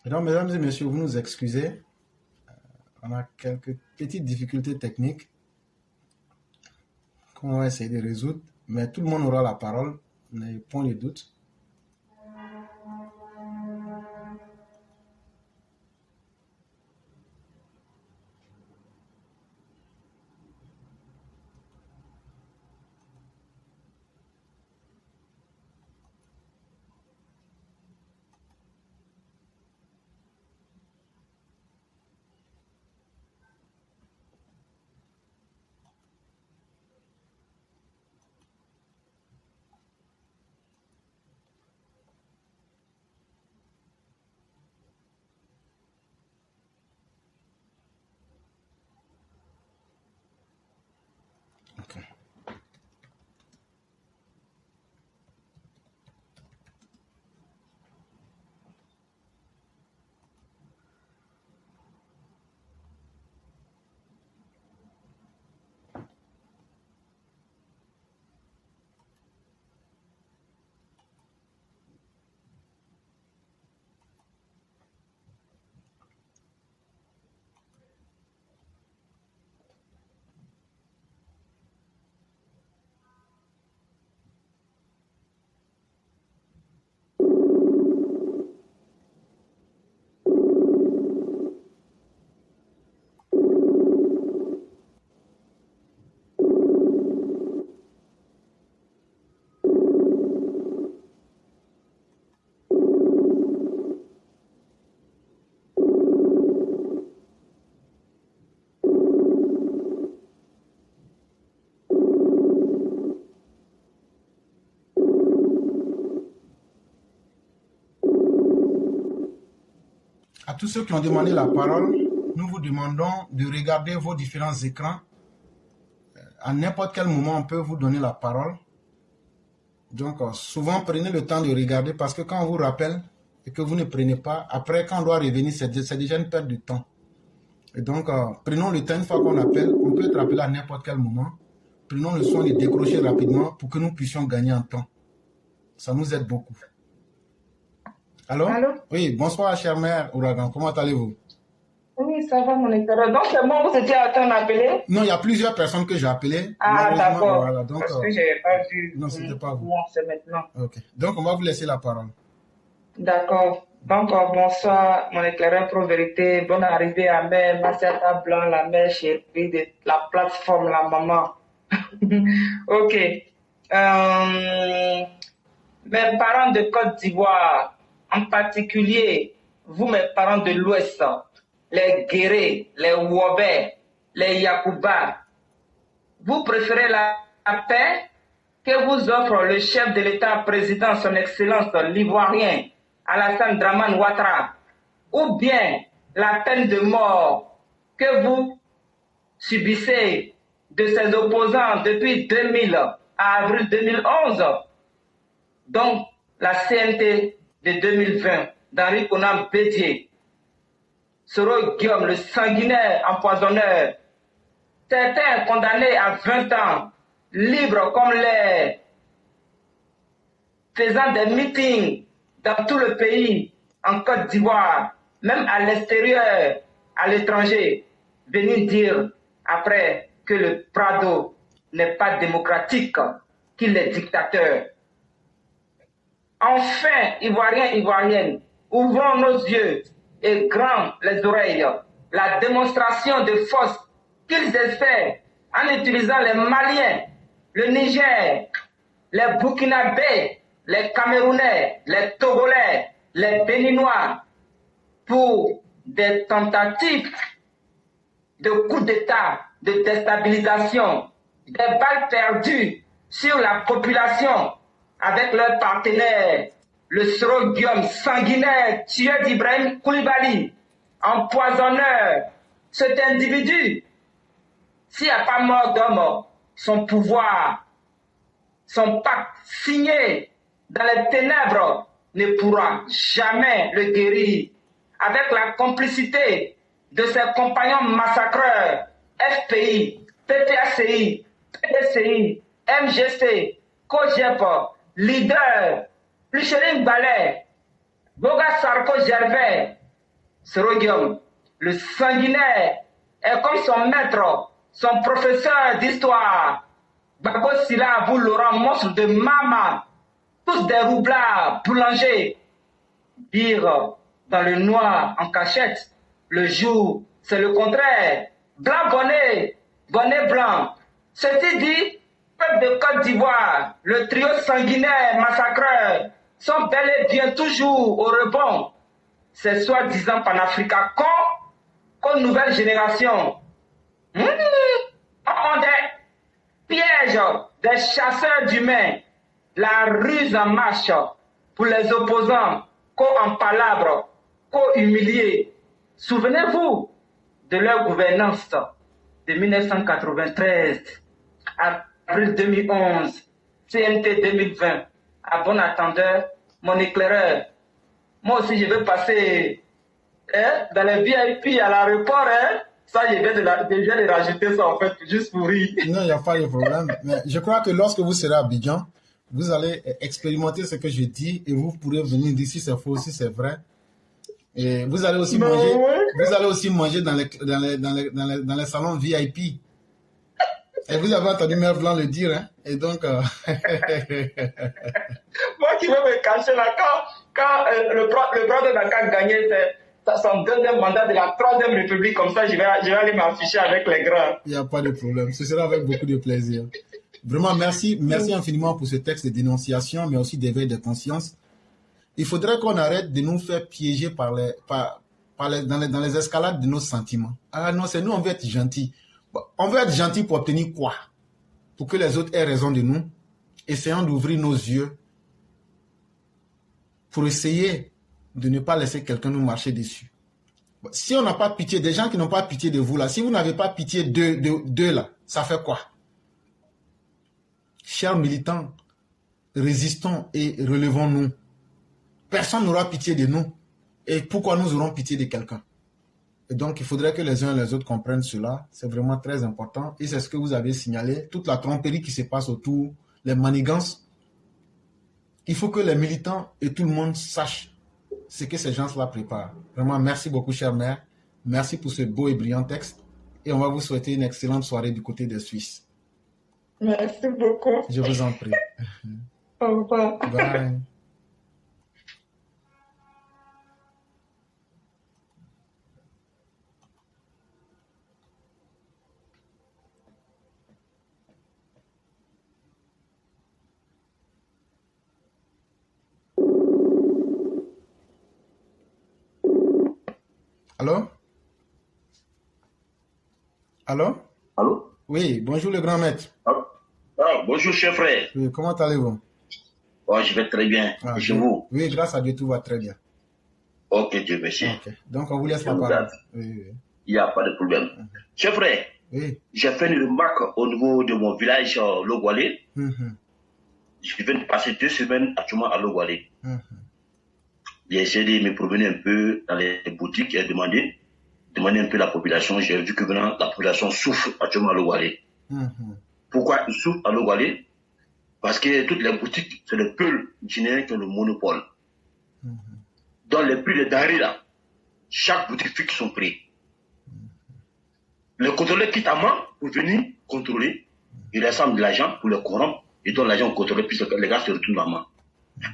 Donc, mesdames et messieurs, vous nous excusez. On a quelques petites difficultés techniques qu'on va essayer de résoudre, mais tout le monde aura la parole, n'ayez point de doute. Okay. À tous ceux qui ont demandé la parole, nous vous demandons de regarder vos différents écrans. À n'importe quel moment, on peut vous donner la parole. Donc, souvent, prenez le temps de regarder parce que quand on vous rappelle et que vous ne prenez pas, après, quand on doit revenir, c'est déjà une perte de temps. Et donc, prenons le temps, une fois qu'on appelle, on peut être appelé à n'importe quel moment. Prenons le soin de décrocher rapidement pour que nous puissions gagner en temps. Ça nous aide beaucoup. Allô? Allô? Oui, bonsoir, chère mère Ouragan. Comment allez-vous? Oui, ça va, mon éclaireur. Donc, c'est moi, vous étiez en train d'appeler? Non, il y a plusieurs personnes que j'ai appelées. Ah, d'accord. Voilà, donc, Parce que je n'avais pas vu. non, c'était pas vous. Non, c'est maintenant. Ok. Donc, on va vous laisser la parole. D'accord. Donc, bonsoir, mon éclaireur pro-vérité. Bonne arrivée à mère Massiata Blanc, la mère chérie de la plateforme, la maman. Ok. Mes parents de Côte d'Ivoire, en particulier, vous, mes parents de l'Ouest, les Guérés, les Wobé, les Yakouba, vous préférez la paix que vous offre le chef de l'État président, son Excellence l'Ivoirien, Alassane Dramane Ouattara, ou bien la peine de mort que vous subissez de ses opposants depuis 2000 à avril 2011, donc la CNT de 2020 d'Henri Konan Bédier, Soro Guillaume, le sanguinaire empoisonneur certains condamnés à 20 ans, libres comme l'air, faisant des meetings dans tout le pays, en Côte d'Ivoire, même à l'extérieur, à l'étranger, venir dire après que le Prado n'est pas démocratique, qu'il est dictateur. Enfin, Ivoiriens, Ivoiriennes, ouvrons nos yeux et grands les oreilles. La démonstration de force qu'ils essaient en utilisant les Maliens, le Niger, les Burkinabés, les Camerounais, les Togolais, les Béninois, pour des tentatives de coup d'État, de déstabilisation, des balles perdues sur la population avec leurs partenaires, le srogium sanguinaire tué d'Ibrahim Koulibaly, empoisonneur. Cet individu, s'il n'y a pas mort d'homme, son pouvoir, son pacte signé dans les ténèbres ne pourra jamais le guérir. Avec la complicité de ses compagnons massacreurs, FPI, PPACI, PDCI, MGC, COGEP, Leader, Plucheline Ballet, Boga Sarko Gervais, Srogium, le sanguinaire, est comme son maître, son professeur d'histoire, Babo Silla, vous Laurent, monstre de Mama, tous des roublards, boulangers, dire dans le noir en cachette, le jour, c'est le contraire, blanc bonnet, bonnet blanc. Ceci dit, peuple de Côte d'Ivoire, le trio sanguinaire massacreur, sont bel et bien toujours au rebond. Ces soi-disant panafricains comme nouvelle génération. On des pièges, des chasseurs d'humains, la ruse en marche pour les opposants, qu'en palabres, qu'humiliés. Souvenez-vous de leur gouvernance de 1993 à avril 2011, CNT 2020. À bon attendeur, mon éclaireur. Moi aussi, je vais passer dans les VIP à l'aéroport. Ça, je viens de rajouter ça, en fait, juste pour rire. Non, il n'y a pas de problème. Mais je crois que lorsque vous serez à Abidjan, vous allez expérimenter ce que je dis et vous pourrez venir dire si c'est faux, si c'est vrai. Et vous allez aussi manger, vous allez aussi manger dans les salons VIP. Et vous avez entendu Mère Blanc le dire, hein? Et donc... Moi qui veux me cacher là, quand le bras de Dakar gagnait son deuxième mandat de la Troisième République, comme ça, je vais aller m'afficher avec les grands. Il n'y a pas de problème. Ce sera avec beaucoup de plaisir. Vraiment, merci infiniment pour ce texte de dénonciation, mais aussi d'éveil de conscience. Il faudrait qu'on arrête de nous faire piéger dans les escalades de nos sentiments. Ah non, c'est nous, on veut être gentils. On veut être gentil pour obtenir quoi? Pour que les autres aient raison de nous. Essayons d'ouvrir nos yeux pour essayer de ne pas laisser quelqu'un nous marcher dessus. Si on n'a pas pitié, des gens qui n'ont pas pitié de vous là, si vous n'avez pas pitié d'eux là, ça fait quoi? Chers militants, résistons et relevons-nous. Personne n'aura pitié de nous. Et pourquoi nous aurons pitié de quelqu'un? Et donc, il faudrait que les uns et les autres comprennent cela. C'est vraiment très important. Et c'est ce que vous avez signalé. Toute la tromperie qui se passe autour, les manigances. Il faut que les militants et tout le monde sachent ce que ces gens-là préparent. Vraiment, merci beaucoup, chère mère. Merci pour ce beau et brillant texte. Et on va vous souhaiter une excellente soirée du côté des Suisses. Merci beaucoup. Je vous en prie. Au revoir. Bye. Allô? Allô? Allô? Oui, bonjour le grand maître. Bonjour, cher frère. Oui, comment allez-vous? Oh, je vais très bien. Ah, Et chez vous? Oui, grâce à Dieu, tout va très bien. Ok, Dieu merci. Okay. Donc, on vous laisse Je la vous parole. garde. Oui. Il n'y a pas de problème. Cher frère, Oui. j'ai fait une remarque au niveau de mon village, Logwalé. Mhm. Je viens de passer 2 semaines actuellement à Logwalé. Mhm. J'ai essayé de me promener un peu dans les boutiques et demander. demandé un peu la population, j'ai vu que vraiment la population souffre actuellement à Logwalé. Pourquoi ils souffrent à Logwalé? Parce que toutes les boutiques, c'est le peuple guinéen qui a le monopole. Dans les prix de denrées là, chaque boutique fixe son prix. Le contrôleur quitte à main pour venir contrôler, il rassemble de l'argent pour le corrompre, il donne l'argent au contrôleur, puis les gars se retournent à main.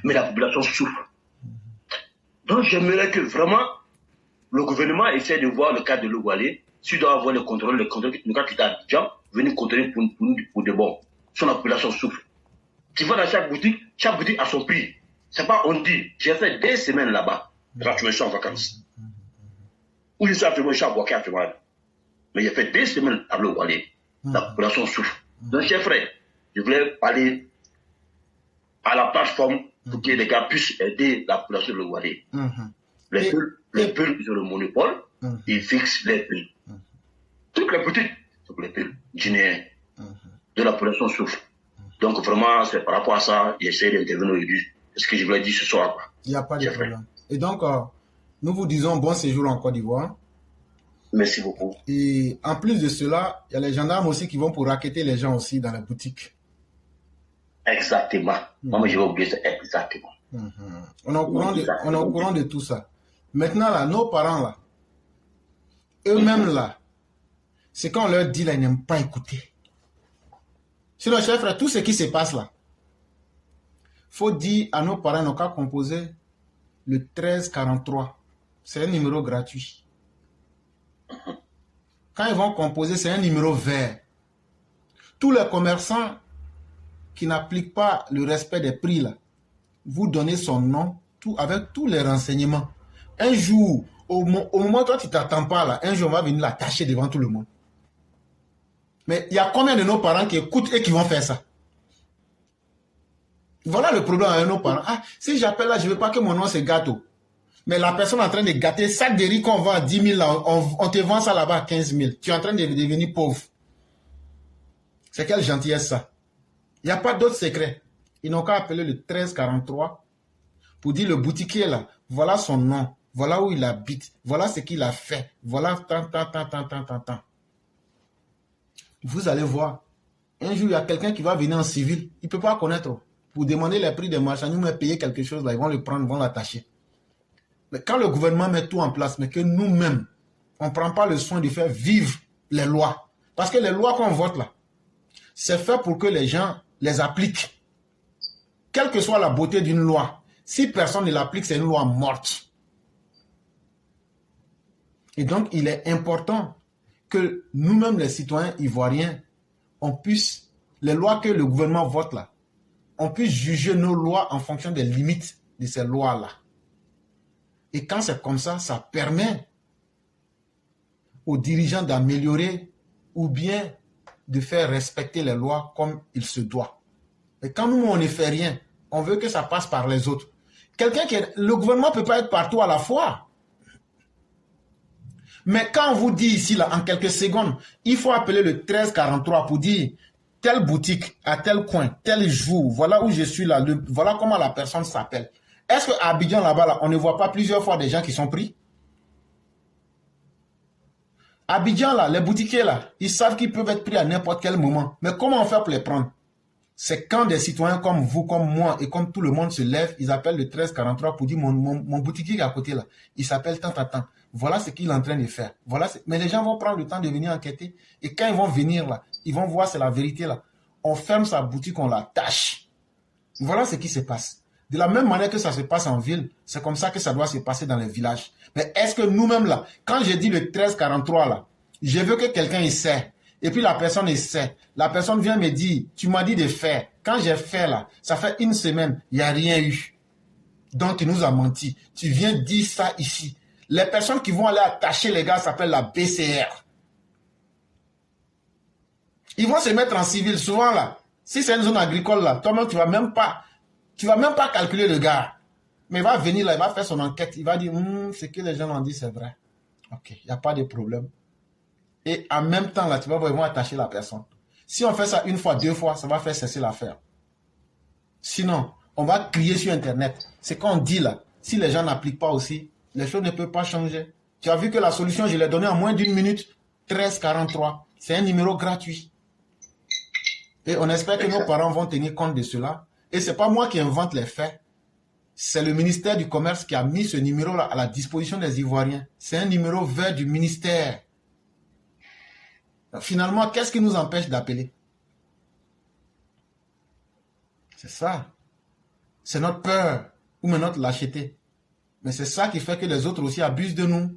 Mais la population souffre. Donc j'aimerais que vraiment le gouvernement essaie de voir le cas de Logwalé. S'il doit avoir le contrôle le cas qui est à Abidjan, venir contrôler pour de bon. Sinon la population souffre. Tu vas dans chaque boutique a son prix. C'est pas on dit, j'ai fait des semaines là-bas, quand je suis en vacances. Où je suis actuellement, je suis à Boaké actuellement. Mais j'ai fait des semaines à Logwalé. La population souffre. Donc, chers frères, je voulais parler à la plateforme pour que les gars puissent aider la population de Logwalé. Les peuples, ils ont le monopole, ils fixent les prix. Toutes les boutiques, c'est les peuples guinéens de la population souffre. Donc, vraiment, c'est par rapport à ça, j'essaie d'intervenir aujourd'hui. C'est ce que je voulais dire ce soir. Quoi. Il n'y a pas de problème. Et donc, nous vous disons bon séjour en Côte d'Ivoire. Merci beaucoup. Et en plus de cela, il y a les gendarmes aussi qui vont pour racketter les gens aussi dans la boutique. Exactement. Moi, je vais oublier ça. Exactement. On est au courant de tout ça. Maintenant, là, nos parents, là, eux-mêmes, là, c'est quand on leur dit, là, ils n'aiment pas écouter. Sinon, chers frères, tout ce qui se passe là, faut dire à nos parents, nos cas composés, le 1343. C'est un numéro gratuit. Quand ils vont composer, c'est un numéro vert. Tous les commerçants qui n'appliquent pas le respect des prix, là, vous donnez son nom avec tous les renseignements. Un jour, au moment où toi, tu ne t'attends pas, là, un jour, on va venir l'attacher devant tout le monde. Mais il y a combien de nos parents qui écoutent et qui vont faire ça? Voilà le problème avec nos parents. Ah, si j'appelle là, je ne veux pas que mon nom c'est gâteau. Mais la personne est en train de gâter, sac de riz qu'on vend à 10 000, là, on te vend ça là-bas à 15 000. Tu es en train de devenir pauvre. C'est quelle gentillesse ça? Il n'y a pas d'autre secret. Ils n'ont qu'à appeler le 1343 pour dire le boutiquier là, voilà son nom, voilà où il habite, voilà ce qu'il a fait, voilà tant. Vous allez voir, un jour il y a quelqu'un qui va venir en civil, il ne peut pas connaître. Pour demander les prix des marchandises, mais payer quelque chose là, ils vont le prendre, ils vont l'attacher. Mais quand le gouvernement met tout en place, mais que nous-mêmes, on ne prend pas le soin de faire vivre les lois. Parce que les lois qu'on vote là, c'est fait pour que les gens les appliquent. Quelle que soit la beauté d'une loi, si personne ne l'applique, c'est une loi morte. Et donc, il est important que nous-mêmes, les citoyens ivoiriens, on puisse, les lois que le gouvernement vote là, on puisse juger nos lois en fonction des limites de ces lois-là. Et quand c'est comme ça, ça permet aux dirigeants d'améliorer ou bien de faire respecter les lois comme il se doit. Mais quand nous, on ne fait rien, on veut que ça passe par les autres. Le gouvernement ne peut pas être partout à la fois. Mais quand on vous dit ici, là, en quelques secondes, il faut appeler le 1343 pour dire telle boutique, à tel coin, tel jour, voilà où je suis là, voilà comment la personne s'appelle. Est-ce qu'à Abidjan, là-bas, là, on ne voit pas plusieurs fois des gens qui sont pris? Abidjan, là, les boutiquiers, là, ils savent qu'ils peuvent être pris à n'importe quel moment. Mais comment on fait pour les prendre? C'est quand des citoyens comme vous, comme moi et comme tout le monde se lèvent, ils appellent le 1343 pour dire mon boutiquier qui est à côté, là, il s'appelle tant. Voilà ce qu'il est en train de faire. Mais les gens vont prendre le temps de venir enquêter. Et quand ils vont venir, là, ils vont voir, c'est la vérité, là. On ferme sa boutique, on l'attache. Voilà ce qui se passe. De la même manière que ça se passe en ville, c'est comme ça que ça doit se passer dans les villages. Mais est-ce que nous-mêmes, là, quand j'ai dit le 1343, là, je veux que quelqu'un essaie, et puis la personne essaie, la personne vient me dire, tu m'as dit de faire. Quand j'ai fait, là, ça fait une semaine, il n'y a rien eu. Donc, il nous a menti. Tu viens dire ça ici. Les personnes qui vont aller attacher les gars s'appellent la BCR. Ils vont se mettre en civil, souvent, là. Si c'est une zone agricole, là, toi-même, tu ne vas même pas calculer le gars. Mais il va venir là, il va faire son enquête. Il va dire, ce que les gens ont dit, c'est vrai. Ok, il n'y a pas de problème. Et en même temps, là, tu vas voir, ils vont attacher la personne. Si on fait ça une fois, deux fois, ça va faire cesser l'affaire. Sinon, on va crier sur Internet. C'est qu'on dit là, si les gens n'appliquent pas aussi, les choses ne peuvent pas changer. Tu as vu que la solution, je l'ai donnée en moins d'une minute. 1343. C'est un numéro gratuit. Et on espère que nos parents vont tenir compte de cela. Et ce n'est pas moi qui invente les faits. C'est le ministère du Commerce qui a mis ce numéro-là à la disposition des Ivoiriens. C'est un numéro vert du ministère. Finalement, qu'est-ce qui nous empêche d'appeler? C'est ça. C'est notre peur ou même notre lâcheté. Mais c'est ça qui fait que les autres aussi abusent de nous.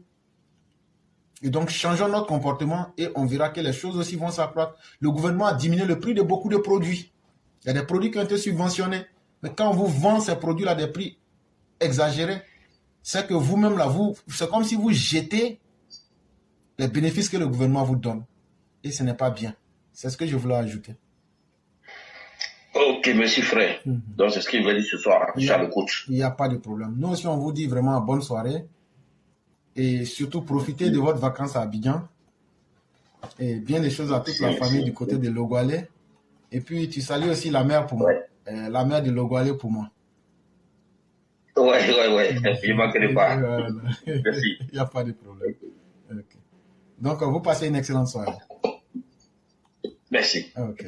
Et donc, changeons notre comportement et on verra que les choses aussi vont s'accroître. Le gouvernement a diminué le prix de beaucoup de produits. Il y a des produits qui ont été subventionnés. Mais quand on vous vend ces produits-là à des prix exagérés, c'est que vous-même, là, c'est comme si vous jetez les bénéfices que le gouvernement vous donne. Et ce n'est pas bien. C'est ce que je voulais ajouter. Ok, merci frère. Donc, c'est ce qu'il veut dire ce soir. Je suis à l'écoute. Il n'y a pas de problème. Nous aussi, on vous dit vraiment bonne soirée. Et surtout, profitez de votre vacances à Abidjan. Et bien des choses à toute la famille du côté de Logoualé. Et puis, tu salues aussi la mère pour moi. La mère de Logoualé pour moi. Ouais. Je ne manquerai pas. Merci. Il n'y a pas de problème. Okay. Donc, vous passez une excellente soirée. Merci. Ok.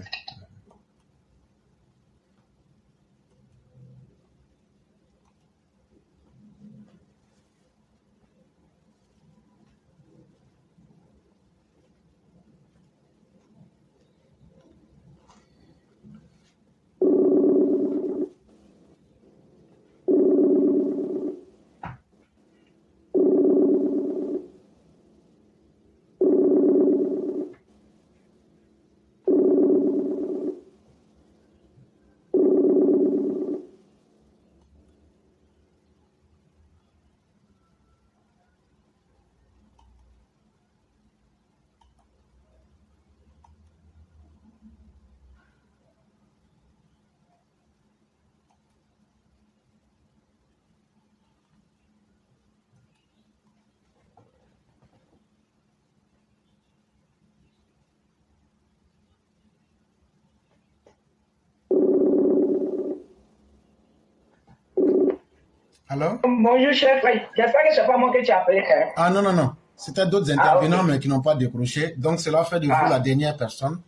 Alors? Bonjour, chef. J'espère que ce n'est pas moi que tu as appelé. Ah non. C'était d'autres intervenants, mais qui n'ont pas décroché. Donc, cela fait de vous la dernière personne.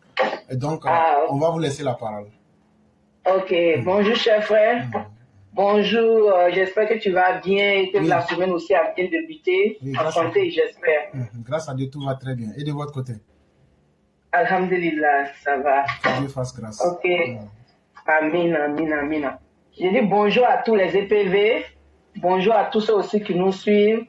Et donc, on va vous laisser la parole. Ok. Bonjour, chef frère. Bonjour. J'espère que tu vas bien et que la semaine aussi a bien débuté. En santé, j'espère. Grâce à Dieu, tout va très bien. Et de votre côté? Alhamdulillah, ça va. Que Dieu fasse grâce. Ok. Amin. Je dis bonjour à tous les EPV. Bonjour à tous ceux aussi qui nous suivent.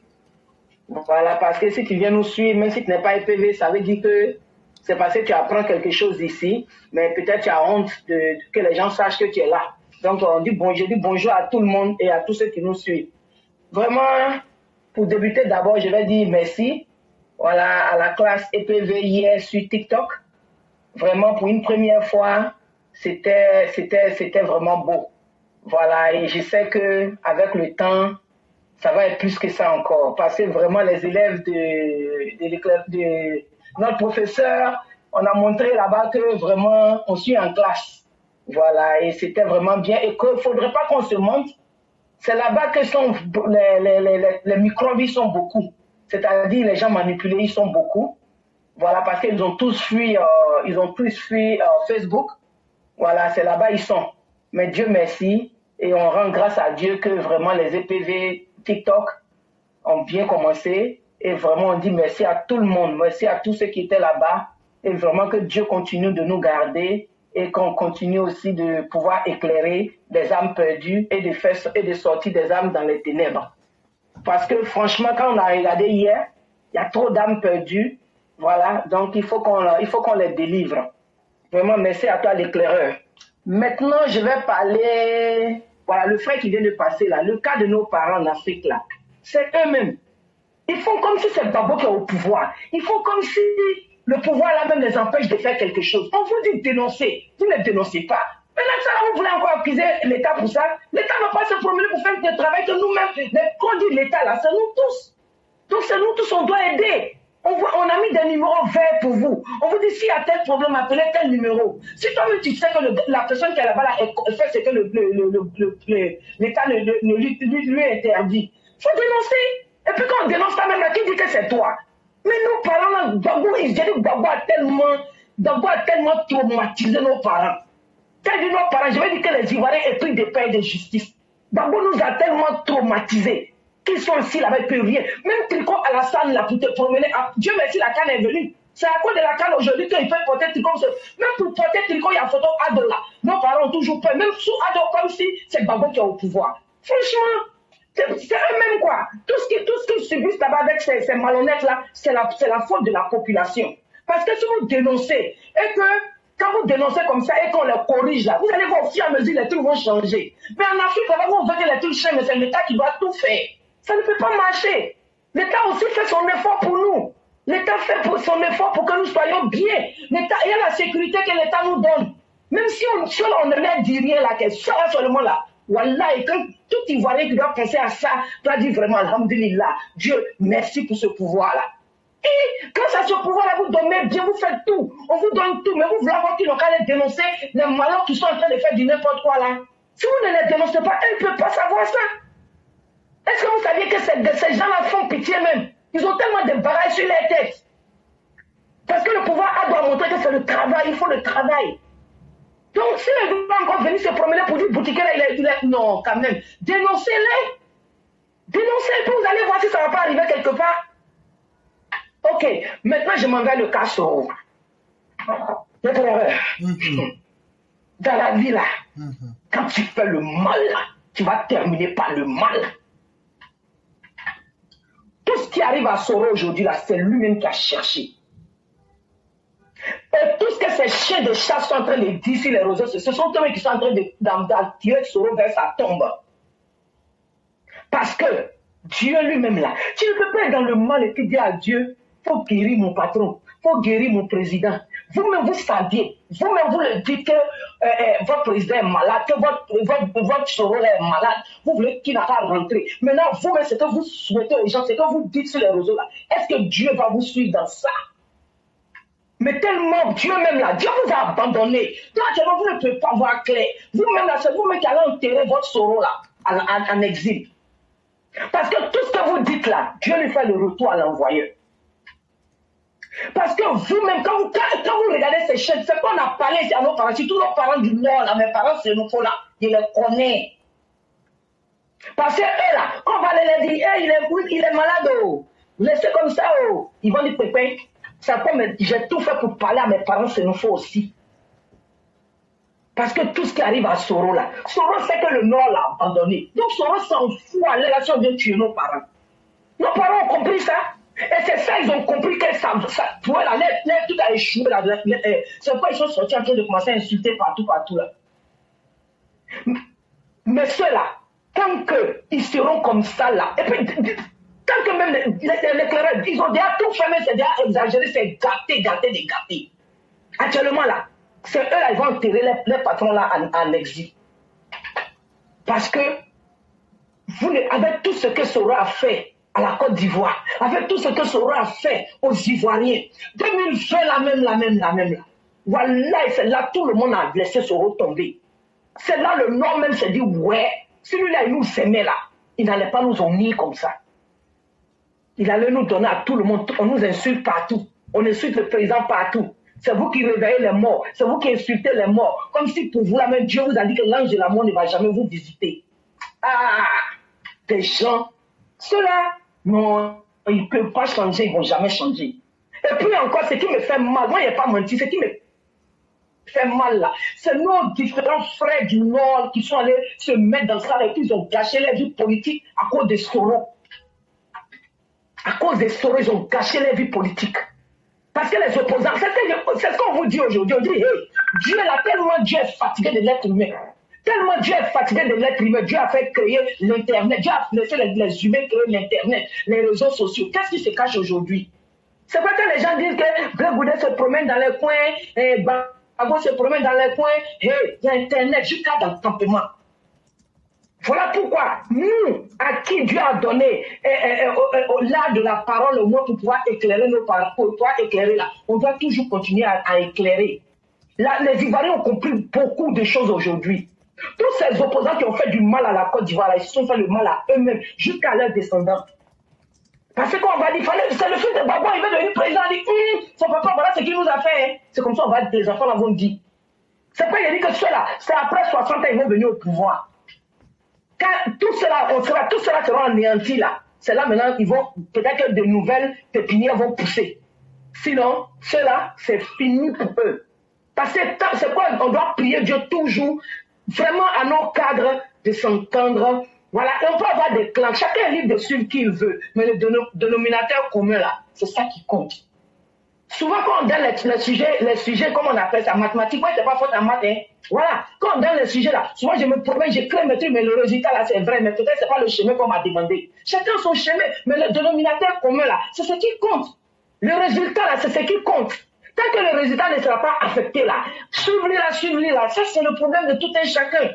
Voilà, parce que si tu viens nous suivre, même si tu n'es pas EPV, ça veut dire que c'est parce que tu apprends quelque chose ici, mais peut-être tu as honte que les gens sachent que tu es là. Donc, je dis bonjour à tout le monde et à tous ceux qui nous suivent. Vraiment, pour débuter d'abord, je vais dire merci. Voilà, à la classe EPV hier sur TikTok. Vraiment, pour une première fois, c'était vraiment beau. Voilà, et je sais que avec le temps, ça va être plus que ça encore. Parce que vraiment, les élèves de notre professeur, on a montré là-bas que vraiment, on suit en classe. Voilà, et c'était vraiment bien. Et qu'il ne faudrait pas qu'on se montre. C'est là-bas que les microbes, ils sont beaucoup. C'est-à-dire, les gens manipulés, ils sont beaucoup. Voilà, parce qu'ils ont tous fui Facebook. Voilà, c'est là-bas ils sont. Mais Dieu merci. Et on rend grâce à Dieu que vraiment les EPV TikTok ont bien commencé. Et vraiment, on dit merci à tout le monde. Merci à tous ceux qui étaient là-bas. Et vraiment que Dieu continue de nous garder et qu'on continue aussi de pouvoir éclairer les âmes perdues et de sortir des âmes dans les ténèbres. Parce que franchement, quand on a regardé hier, il y a trop d'âmes perdues. Voilà, donc il faut qu'on les délivre. Vraiment, merci à toi l'éclaireur. Maintenant, je vais parler, voilà, le frère qui vient de passer là, le cas de nos parents en Afrique là, c'est eux-mêmes. Ils font comme si c'est Babo qui est au pouvoir. Ils font comme si le pouvoir là même les empêche de faire quelque chose. On vous dit de dénoncer, vous ne dénoncez pas. Maintenant, ça, on voulait encore accuser l'État pour ça. L'État ne va pas se promener pour faire le travail que nous-mêmes, qu'on dit l'État là, c'est nous tous. Donc c'est nous tous, on doit aider. On a mis des numéros verts pour vous. On vous dit s'il y a tel problème, appelez tel numéro. Si toi-même tu sais que la personne qui est là-bas là, fait ce que l'État lui interdit, il faut dénoncer. Et puis quand on dénonce ça même là, qui dit que c'est toi? Mais nos parents là, Gbagbo, j'ai dit Gbagbo a tellement traumatisé nos parents. Quand je dis nos parents, je vais dire que les Ivoiriens épris de paix et de justice. Gbagbo nous a tellement traumatisés qu'ils sont ici là avec plus rien. Même Tricot Alassane là pour te promener, Dieu merci la canne est venue. C'est à cause de la canne aujourd'hui qu'il peut porter Tricot. Même pour porter Tricot, il y a photo Ado là. Nos parents ont toujours peur. Même sous Ado comme si c'est Gbagbo qui est au pouvoir. Franchement, c'est eux-mêmes quoi. Tout ce qu'ils subissent là-bas avec ces malhonnêtes là, c'est la faute de la population. Parce que si vous dénoncez et que quand vous dénoncez comme ça et qu'on les corrige là, vous allez voir au fur et à mesure les trucs vont changer. Mais en Afrique, on veut que les trucs changent, mais c'est l'État qui doit tout faire. Ça ne peut pas marcher. L'État aussi fait son effort pour nous. L'État fait son effort pour que nous soyons bien. L'État, il y a la sécurité que l'État nous donne. Même si on ne leur dit rien là, que ça seulement là. Wallah, et quand tout Ivoirien qui doit penser à ça, doit dire vraiment Alhamdulillah, Dieu, merci pour ce pouvoir-là. Et grâce à ce pouvoir-là, vous donnez bien, vous faites tout. On vous donne tout, mais vous voulez avoir qu'ils n'ont qu'à les dénoncer, les malheurs qui sont en train de faire du n'importe quoi là. Si vous ne les dénoncez pas, elles ne peuvent pas savoir ça. Est-ce que vous saviez que ces gens-là font pitié même? Ils ont tellement de bagailles sur les têtes. Parce que le pouvoir doit montrer que c'est le travail, il faut le travail. Donc, si les gens vont encore venir se promener pour dire boutiquer là, non, quand même, dénoncez-les. Dénoncez-les, vous allez voir si ça ne va pas arriver quelque part. Ok, maintenant je m'en vais le cas sur notre erreur. Dans la vie là, quand tu fais le mal là, tu vas terminer par le mal. Tout ce qui arrive à Soro aujourd'hui là, c'est lui-même qui a cherché. Et tout ce que ces chiens de chasse sont en train de dire sur les réseaux, ce sont eux qui sont en train d'attirer Soro vers sa tombe. Parce que Dieu lui-même là, tu ne peux pas être dans le mal et puis dire à Dieu, faut guérir mon patron, faut guérir mon président. Vous-même vous saviez, vous-même vous le dites que votre président est malade, que votre Soro est malade, vous voulez qu'il n'a pas rentré. Maintenant, vous-même, ce que vous souhaitez aux gens, c'est que vous dites sur les réseaux là, est-ce que Dieu va vous suivre dans ça? Mais tellement Dieu même là, Dieu vous a abandonné. Donc actuellement, vous ne pouvez pas voir clair. Vous-même là, c'est vous-même qui allez enterrer votre Soro là, en exil. Parce que tout ce que vous dites là, Dieu lui fait le retour à l'envoyeur. Parce que vous-même, quand vous regardez ces chaînes, c'est qu'on a parlé à nos parents, surtout nos parents du Nord, là, mes parents c'est nous là, je les connais. Parce que eux là, on va les dire, hey, il est malade, oh. Laissez comme ça, oh. Ils vont dire, pépin, c'est comme j'ai tout fait pour parler à mes parents, c'est nous faut aussi. Parce que tout ce qui arrive à Soro là, Soro sait que le Nord l'a abandonné. Donc Soro s'en fout à l'air si on vient tuer nos parents. Nos parents ont compris ça. Et c'est ça, ils ont compris que ça pourrait la lettre, tout a échoué là. C'est pourquoi ils sont sortis en train de commencer à insulter partout là. Mais ceux-là, tant qu'ils seront comme ça là, et puis tant que même l'éclaireur, ils ont déjà tout fait, mais c'est déjà exagéré, c'est gâté. Actuellement là, c'est eux là, ils vont enterrer les patrons là en exil. Parce que avec tout ce que Soro a fait à la Côte d'Ivoire, avec tout ce que Soro a fait aux Ivoiriens, 2020 la même là. Voilà, c'est là tout le monde a laissé Soro tomber. C'est là le Nord même s'est dit, ouais, celui-là il nous aimait là, il n'allait pas nous unir comme ça. Il allait nous donner à tout le monde, on nous insulte partout, on insulte le président partout. C'est vous qui réveillez les morts, c'est vous qui insultez les morts, comme si pour vous, la même Dieu vous a dit que l'ange de la mort ne va jamais vous visiter. Ah, des gens, ceux-là, non, ils ne peuvent pas changer, ils ne vont jamais changer. Et puis encore, ce qui me fait mal, moi, il n'y a pas menti, ce qui me fait mal là, c'est nos différents frères du Nord qui sont allés se mettre dans ça et qu'ils ont gâché les vies politiques à cause des Soro. À cause des Soro, ils ont gâché les vies politiques. Parce que les opposants, c'est ce qu'on vous dit aujourd'hui. On dit, hey, Dieu là, tellement Dieu est fatigué de l'être humain. Tellement Dieu est fatigué de l'être humain. Dieu a fait créer l'Internet. Dieu a laissé les humains créer l'Internet, les réseaux sociaux. Qu'est-ce qui se cache aujourd'hui? C'est pas que les gens disent que Blé Goudé se promène dans les coins, Gbagbo se promène dans les coins, hey, il y a Internet jusqu'à dans le campement. Voilà pourquoi nous, à qui Dieu a donné l'art de la parole au monde pour pouvoir éclairer nos parents, pour pouvoir éclairer là, on doit toujours continuer à éclairer. Là, les Ivoiriens ont compris beaucoup de choses aujourd'hui. Tous ces opposants qui ont fait du mal à la Côte d'Ivoire, ils se sont fait le mal à eux-mêmes, jusqu'à leurs descendants. Parce qu'on va dire, c'est le fils de Gbagbo, il veut devenir président, il dit, son papa, voilà ce qu'il nous a fait. Hein. C'est comme ça, les enfants l'avont dit. C'est pas, il dit que ceux-là, c'est après 60 ans, ils vont venir au pouvoir. Quand tout cela sera anéanti là. C'est là maintenant, peut-être que de nouvelles pépinières vont pousser. Sinon, ceux-là, c'est fini pour eux. Parce que c'est quoi, on doit prier Dieu toujours, vraiment à nos cadres de s'entendre. Voilà, et on peut avoir des clans, chacun est libre de suivre qui il veut, mais le dénominateur commun là, c'est ça qui compte. Souvent quand on donne les sujets, comme on appelle ça, mathématiques, ouais, c'est pas faute en maths, hein. Voilà, quand on donne les sujets là, souvent je me promets, j'écris mes trucs, mais le résultat là c'est vrai, mais peut-être c'est pas le chemin qu'on m'a demandé. Chacun son chemin, mais le dénominateur commun là, c'est ce qui compte. Le résultat là, c'est ce qui compte. Tant que le résultat ne sera pas affecté là, suivez-le là, ça c'est le problème de tout un chacun.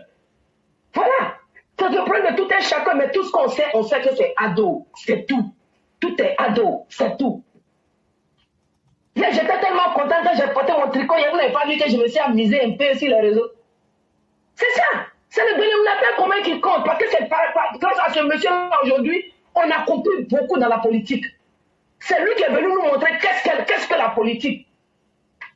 Voilà. C'est le problème de tout un chacun, mais tout ce qu'on sait, on sait que c'est ado, c'est tout. Tout est ado, c'est tout. J'étais tellement content quand j'ai porté mon tricot, vous n'avez pas vu que je me suis amusé un peu sur les réseaux. C'est ça, c'est le dénominateur commun qui compte, parce que c'est grâce à ce monsieur-là aujourd'hui, on a compris beaucoup dans la politique. C'est lui qui est venu nous montrer qu'est-ce que la politique.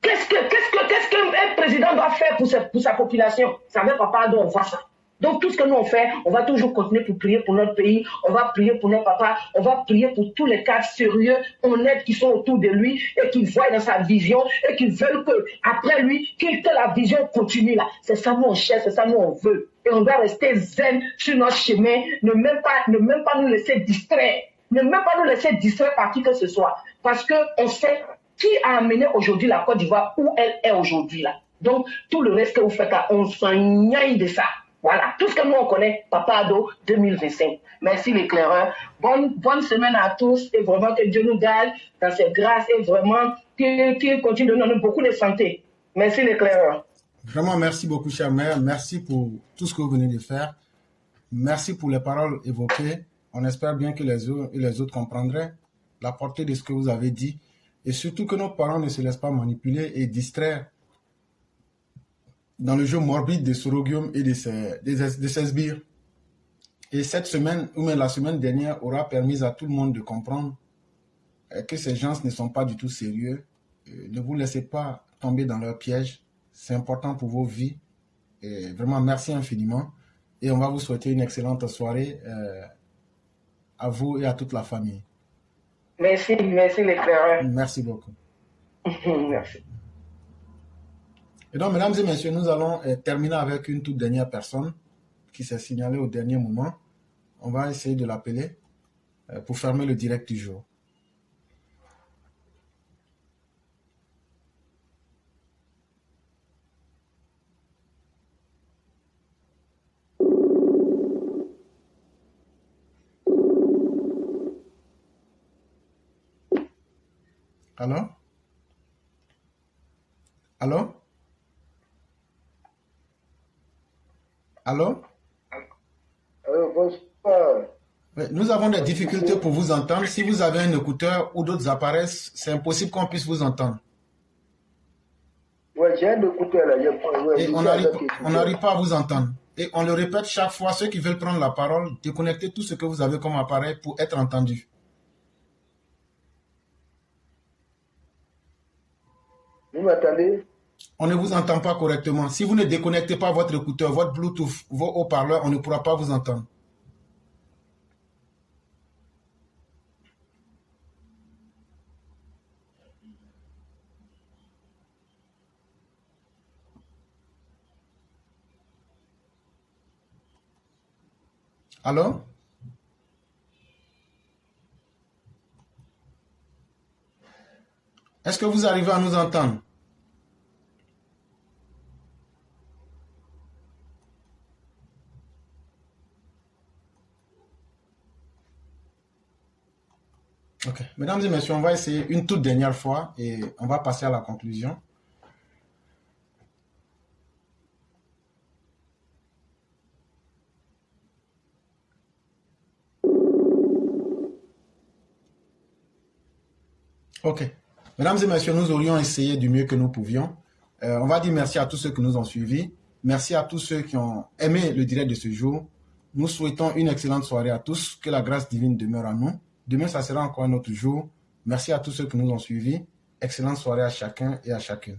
Qu'est-ce qu'un président doit faire pour sa population. Ça veut pas on voit ça. Donc tout ce que nous on fait, on va toujours continuer pour prier pour notre pays, on va prier pour nos papas, on va prier pour tous les cadres sérieux, honnêtes qui sont autour de lui et qui voient dans sa vision et qui veulent que après lui, que la vision continue là. C'est ça nous on cherche, c'est ça nous on veut. Et on doit rester zen sur notre chemin, ne même pas nous laisser distraire, ne même pas nous laisser distraire par qui que ce soit. Parce que on sait qui a amené aujourd'hui la Côte d'Ivoire où elle est aujourd'hui là. Donc tout le reste que vous faites là, on s'en gagne de ça. Voilà, tout ce que nous on connaît, Papa Ado 2025. Merci l'éclaireur. Bonne semaine à tous et vraiment que Dieu nous garde dans ses grâces et vraiment qu'il continue de nous donner beaucoup de santé. Merci l'éclaireur. Vraiment, merci beaucoup, chère mère. Merci pour tout ce que vous venez de faire. Merci pour les paroles évoquées. On espère bien que les uns et les autres comprendraient la portée de ce que vous avez dit et surtout que nos parents ne se laissent pas manipuler et distraire dans le jeu morbide des sorogium et de ses sbires. Et cette semaine, ou même la semaine dernière, aura permis à tout le monde de comprendre que ces gens ne sont pas du tout sérieux. Ne vous laissez pas tomber dans leur piège. C'est important pour vos vies. Et vraiment, merci infiniment. Et on va vous souhaiter une excellente soirée à vous et à toute la famille. Merci l'éclaireur. Merci beaucoup. Merci. Et donc, mesdames et messieurs, nous allons terminer avec une toute dernière personne qui s'est signalée au dernier moment. On va essayer de l'appeler pour fermer le direct du jour. Allô? Allô? Allô? Bonsoir. Oui, nous avons des difficultés pour vous entendre. Si vous avez un écouteur ou d'autres appareils, c'est impossible qu'on puisse vous entendre. Oui, j'ai un écouteur là. Et on n'arrive pas à vous entendre. Et on le répète chaque fois, ceux qui veulent prendre la parole, déconnectez tout ce que vous avez comme appareil pour être entendu. Vous m'entendez? On ne vous entend pas correctement. Si vous ne déconnectez pas votre écouteur, votre Bluetooth, vos haut-parleurs, on ne pourra pas vous entendre. Allô? Est-ce que vous arrivez à nous entendre? Ok. Mesdames et messieurs, on va essayer une toute dernière fois et on va passer à la conclusion. Ok. Mesdames et messieurs, nous aurions essayé du mieux que nous pouvions. On va dire merci à tous ceux qui nous ont suivis. Merci à tous ceux qui ont aimé le direct de ce jour. Nous souhaitons une excellente soirée à tous. Que la grâce divine demeure à nous. Demain, ça sera encore un autre jour. Merci à tous ceux qui nous ont suivis. Excellente soirée à chacun et à chacune.